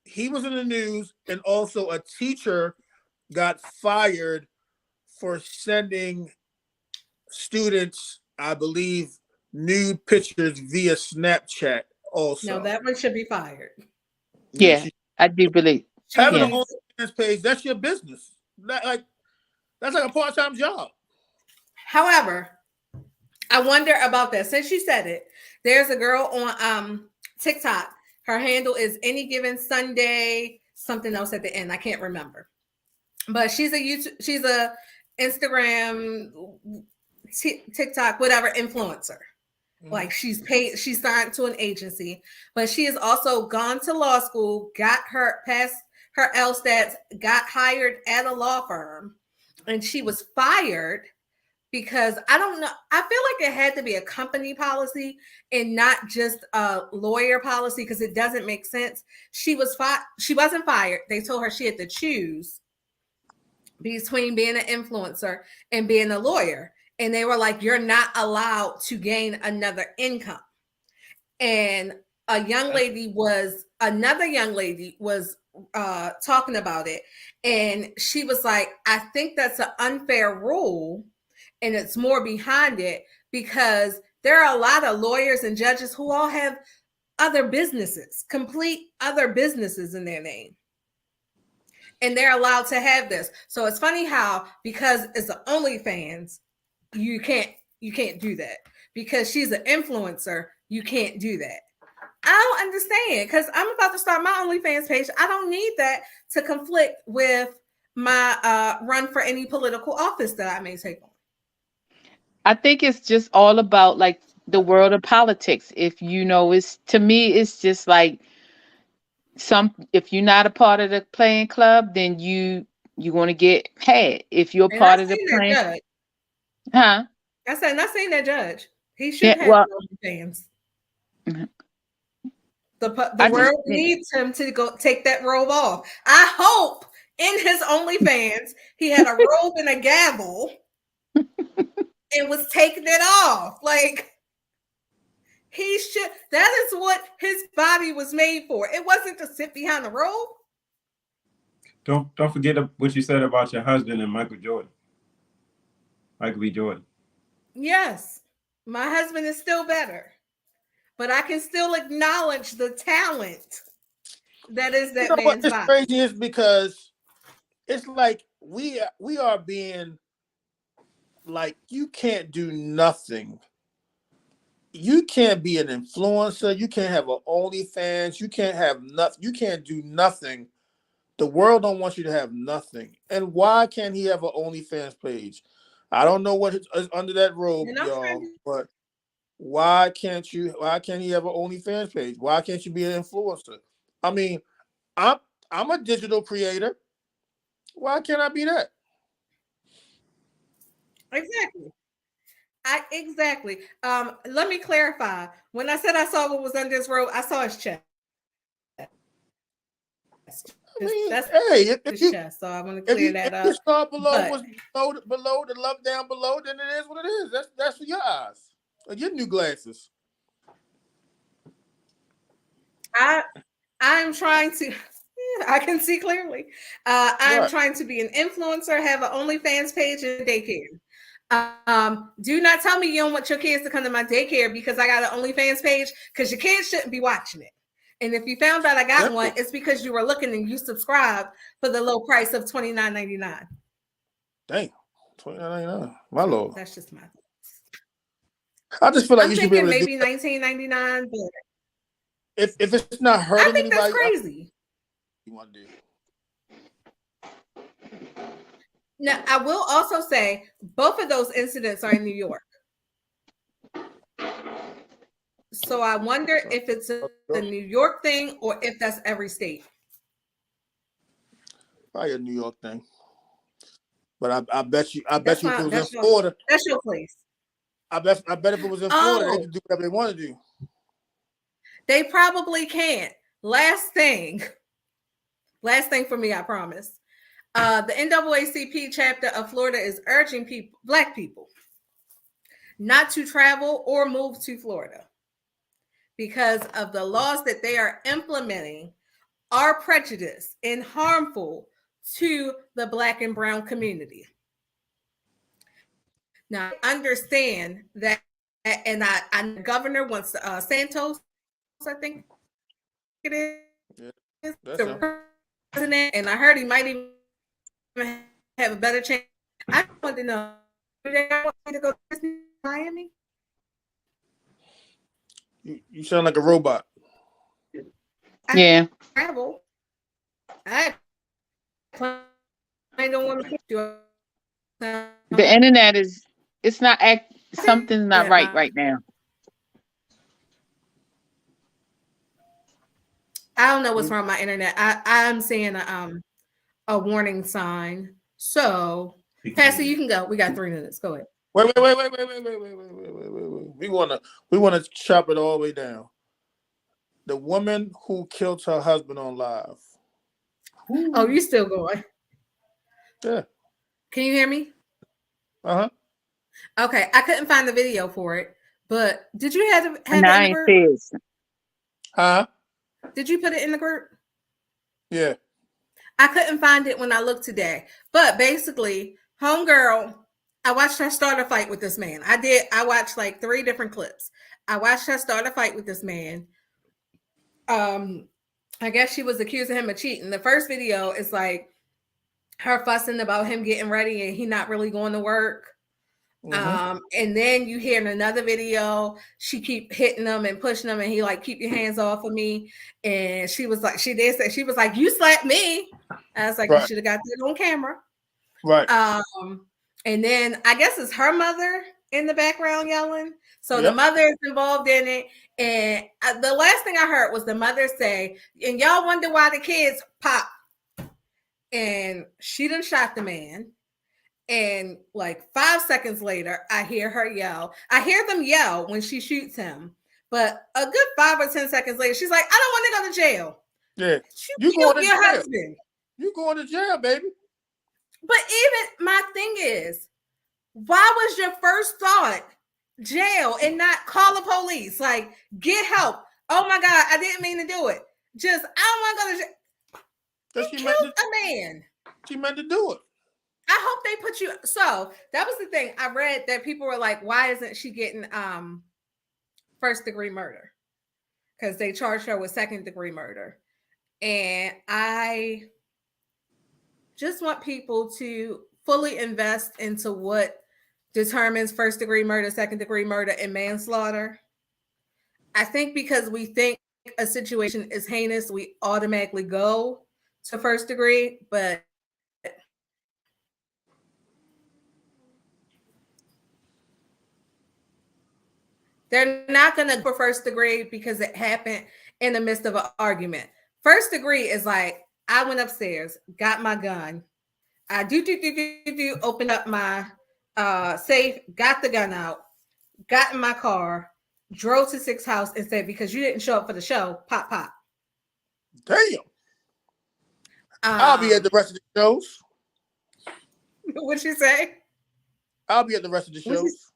he was in the news, and also a teacher got fired for sending students, I believe, nude pictures via Snapchat. Also, no, that one should be fired. Yeah, I do believe having an OnlyFans page, that's your business. That's like a part-time job. However, I wonder about that. Since you said it, there's a girl on TikTok. Her handle is Any Given Sunday, something else at the end. I can't remember. But she's a Instagram, TikTok, whatever influencer. Like she's paid, she's signed to an agency, but she has also gone to law school, passed her LSATs, got hired at a law firm, and she was fired because I don't know. I feel like it had to be a company policy and not just a lawyer policy because it doesn't make sense. She wasn't fired. They told her she had to choose between being an influencer and being a lawyer. And they were like, you're not allowed to gain another income. And another young lady was talking about it. And she was like, I think that's an unfair rule. And it's more behind it because there are a lot of lawyers and judges who all have other businesses, complete other businesses in their name. And they're allowed to have this. So it's funny how, because it's an OnlyFans, you can't do that. Because she's an influencer, you can't do that. I don't understand because I'm about to start my OnlyFans page. I don't need that to conflict with my run for any political office that I may take on. I think it's just all about like the world of politics. If you know, to me, it's just like if you're not a part of the playing club, then you're going to get had. If you're part of the playing, huh? I said, not saying that judge. He should have OnlyFans. Mm-hmm. The world needs him to go take that robe off. I hope in his OnlyFans he had a robe and a gavel and was taking it off. Like he should. That is what his body was made for. It wasn't to sit behind the robe. Don't forget what you said about your husband and Michael B. Jordan. Yes, my husband is still better, but I can still acknowledge the talent That is You that know what? man's It's body. crazy is because it's like we are being like, you can't do nothing. You can't be an influencer. You can't have an OnlyFans. You can't have nothing. You can't do nothing. The world don't want you to have nothing. And why can't he have an OnlyFans page? I don't know what is under that robe, And I'm trying y'all, to, but why can't he have an OnlyFans page? Why can't you be an influencer? I mean, I'm a digital creator. Why can't I be that? exactly. Exactly. Let me clarify. When I said I saw what was under his robe, I saw his chest. I mean, That's hey, his chest. So I want to clear that if your up. star below But was below the love down below, then it is what it is. That's for your eyes. Or your new glasses. I'm trying to. I can see clearly. I'm Right. trying to be an influencer, have an OnlyFans page, and daycare. Do not tell me you don't want your kids to come to my daycare because I got an OnlyFans page, because your kids shouldn't be watching it. And if you found out I got one, it's because you were looking and you subscribed for the low price of $29.99. Damn, $29.99. My lord. That's just my. I just feel like I'm you should be thinking able to maybe $19.99, but if it's not I hurting think that's anybody. crazy. You want to do? Now, I will also say both of those incidents are in New York. So I wonder if it's a New York thing or if that's every state. Probably a New York thing. But I bet you if it was in Your, Florida. that's your place. I bet if it was in Florida, they could do whatever they want to do. They probably can't. Last thing for me, I promise. The NAACP chapter of Florida is urging Black people not to travel or move to Florida because of the laws that they are implementing are prejudiced and harmful to the Black and brown community. Now, I understand that, and the governor wants Santos, I think it is, the president, and I heard he might even have a better chance. I want to know, do they want me to go to Miami? You sound like a robot. Yeah. Travel. I don't want to do. The internet it's not something's not right now. I don't know what's wrong with my internet. I'm seeing a warning sign. So, Pastor, you can go. We got 3 minutes. Go ahead. Wait. We wanna chop it all the way down. The woman who killed her husband on live. Oh, you still going? Yeah. Can you hear me? Uh-huh. Okay, I couldn't find the video for it, but did you have it in the group? Huh? Did you put it in the group? Yeah. I couldn't find it when I looked today. But basically, homegirl, I watched her start a fight with this man. I watched like 3 different clips. I watched her start a fight with this man. I guess she was accusing him of cheating. The first video is like her fussing about him getting ready and he not really going to work. Mm-hmm. And then you hear in another video, she keep hitting him and pushing him, and he like, keep your hands off of me. And she was like, she was like, you slapped me. I was like, right. You should have got that on camera. Right. And then I guess it's her mother in the background yelling. So the mother is involved in it. And the last thing I heard was the mother say, and y'all wonder why the kids pop. And she done shot the man. And like 5 seconds later, I hear her yell. I hear them yell when she shoots him. But a good 5 or 10 seconds later, she's like, I don't want to go to jail. Yeah. You killed your husband. You going to jail, baby. But even my thing is, why was your first thought jail and not call the police? Like, get help. Oh my God, I didn't mean to do it. Just, I don't want to go to jail. You killed a man. She meant to do it. I hope they put you. So that was the thing. I read that people were like, why isn't she getting first degree murder? Because they charged her with second degree murder. And I just want people to fully invest into what determines first degree murder, second degree murder, and manslaughter. I think because we think a situation is heinous, we automatically go to first degree, but they're not going to go for first degree because it happened in the midst of an argument. First degree is like, I went upstairs, got my gun, I opened up my safe, got the gun out, got in my car, drove to Six House and said, because you didn't show up for the show, pop, pop. Damn. I'll be at the rest of the shows. What'd you say? I'll be at the rest of the shows.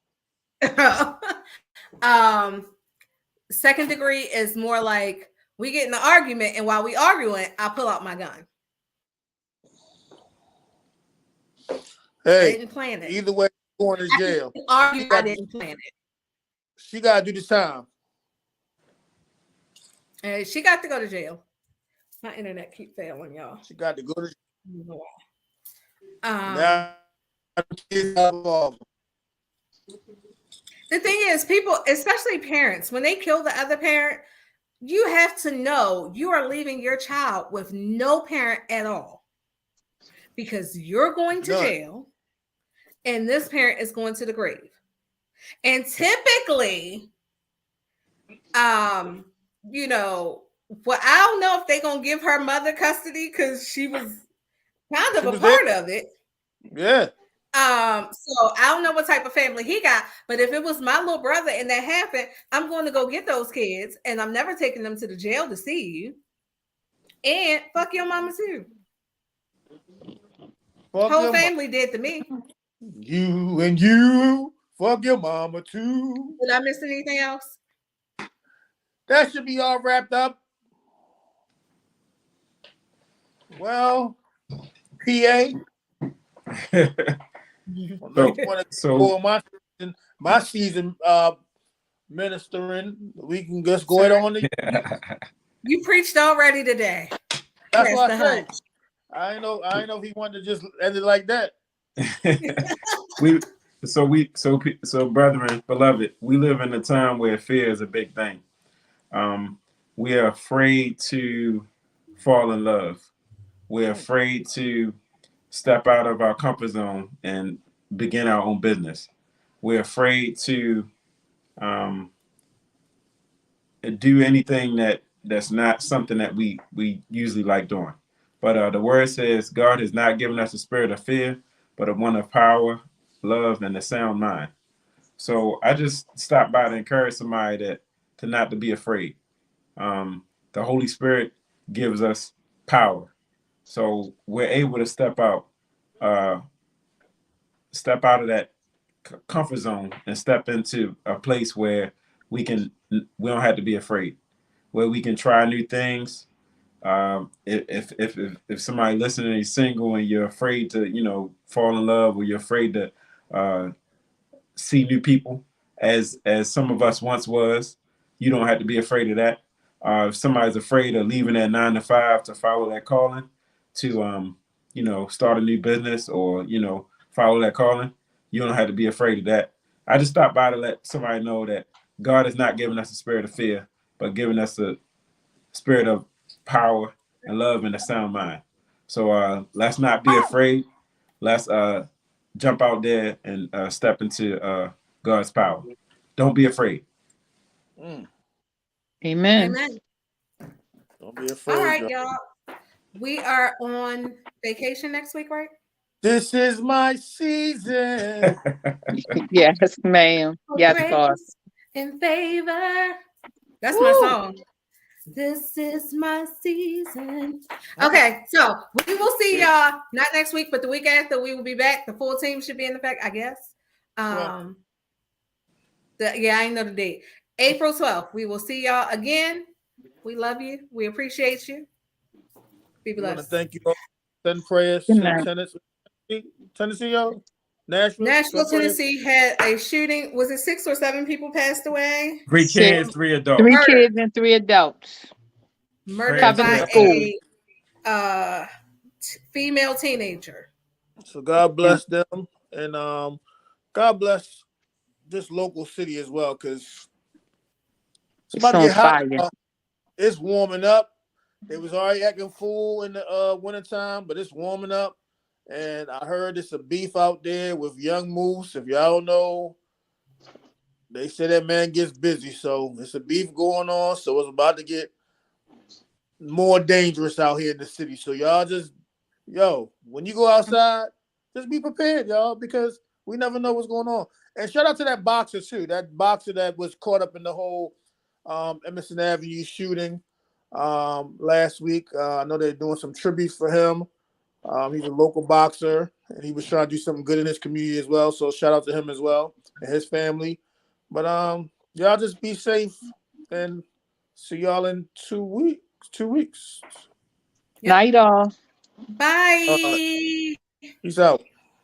Second degree is more like we get in an argument, and while we arguing, I pull out my gun. Hey, I didn't plan it. Either way, going to jail. I didn't plan it. She got to do this time. And she got to go to jail. My internet keep failing, y'all. She got to go to jail. Now, the thing is, people, especially parents, when they kill the other parent, you have to know you are leaving your child with no parent at all, because you're going to jail and this parent is going to the grave. And typically, you know, well, I don't know if they're going to give her mother custody because she was kind of a part of it. Yeah. So I don't know what type of family he got, but if it was my little brother and that happened, I'm going to go get those kids and I'm never taking them to the jail to see you. And fuck your mama too. Fuck whole family did to me. You and you, fuck your mama too. Did I miss anything else? That should be all wrapped up. Well, PA. So my season ministering, we can just go ahead on. You preached already today. That's what I said. I know if he wanted to just end it like that. So brethren, beloved, we live in a time where fear is a big thing. We are afraid to fall in love. We're afraid to step out of our comfort zone and begin our own business. We're afraid to do anything that's not something that we usually like doing. But the word says God has not given us a spirit of fear, but a one of power, love, and a sound mind. So I just stopped by to encourage somebody to not to be afraid. The Holy Spirit gives us power. So we're able to step out of that comfort zone and step into a place where we don't have to be afraid, where we can try new things. If somebody listening is single and you're afraid to, fall in love, or you're afraid to see new people, as some of us once was, you don't have to be afraid of that. If somebody's afraid of leaving that 9 to 5 to follow that calling, to start a new business, or follow that calling, you don't have to be afraid of that. I just stopped by to let somebody know that God has not given us a spirit of fear, but given us a spirit of power and love and a sound mind. So let's not be afraid. Let's jump out there and step into God's power. Don't be afraid. Amen. Amen. Don't be afraid. All right, y'all. We are on vacation next week, right? This is my season. Yes, ma'am. Yes, God. In favor. That's my song. This is my season. Okay, so we will see y'all not next week, but the week after. We will be back. The full team should be in effect, I guess. I ain't know the date. April 12th. We will see y'all again. We love you. We appreciate you. Be blessed. I want to thank you all. Send prayers to Tennessee, y'all. Nashville, Tennessee had a shooting. Was it 6 or 7 people passed away? 3 kids, 3 adults. 3 kids and 3 adults. murdered Covenant by School. a female teenager. So God bless them, and God bless this local city as well, because it's about to on get hot. fire. It's warming up. They was already acting fool in the wintertime, but it's warming up. And I heard it's a beef out there with Young Moose. If y'all don't know, they say that man gets busy. So it's a beef going on. So it's about to get more dangerous out here in the city. So y'all just, when you go outside, just be prepared, y'all, because we never know what's going on. And shout out to that boxer, too. That boxer that was caught up in the whole Emerson Avenue shooting last week. I know they're doing some tributes for him. He's a local boxer, and he was trying to do something good in his community as well. So shout out to him as well and his family. But y'all just be safe, and see y'all in 2 weeks. 2 weeks. Night all. Bye. Peace out.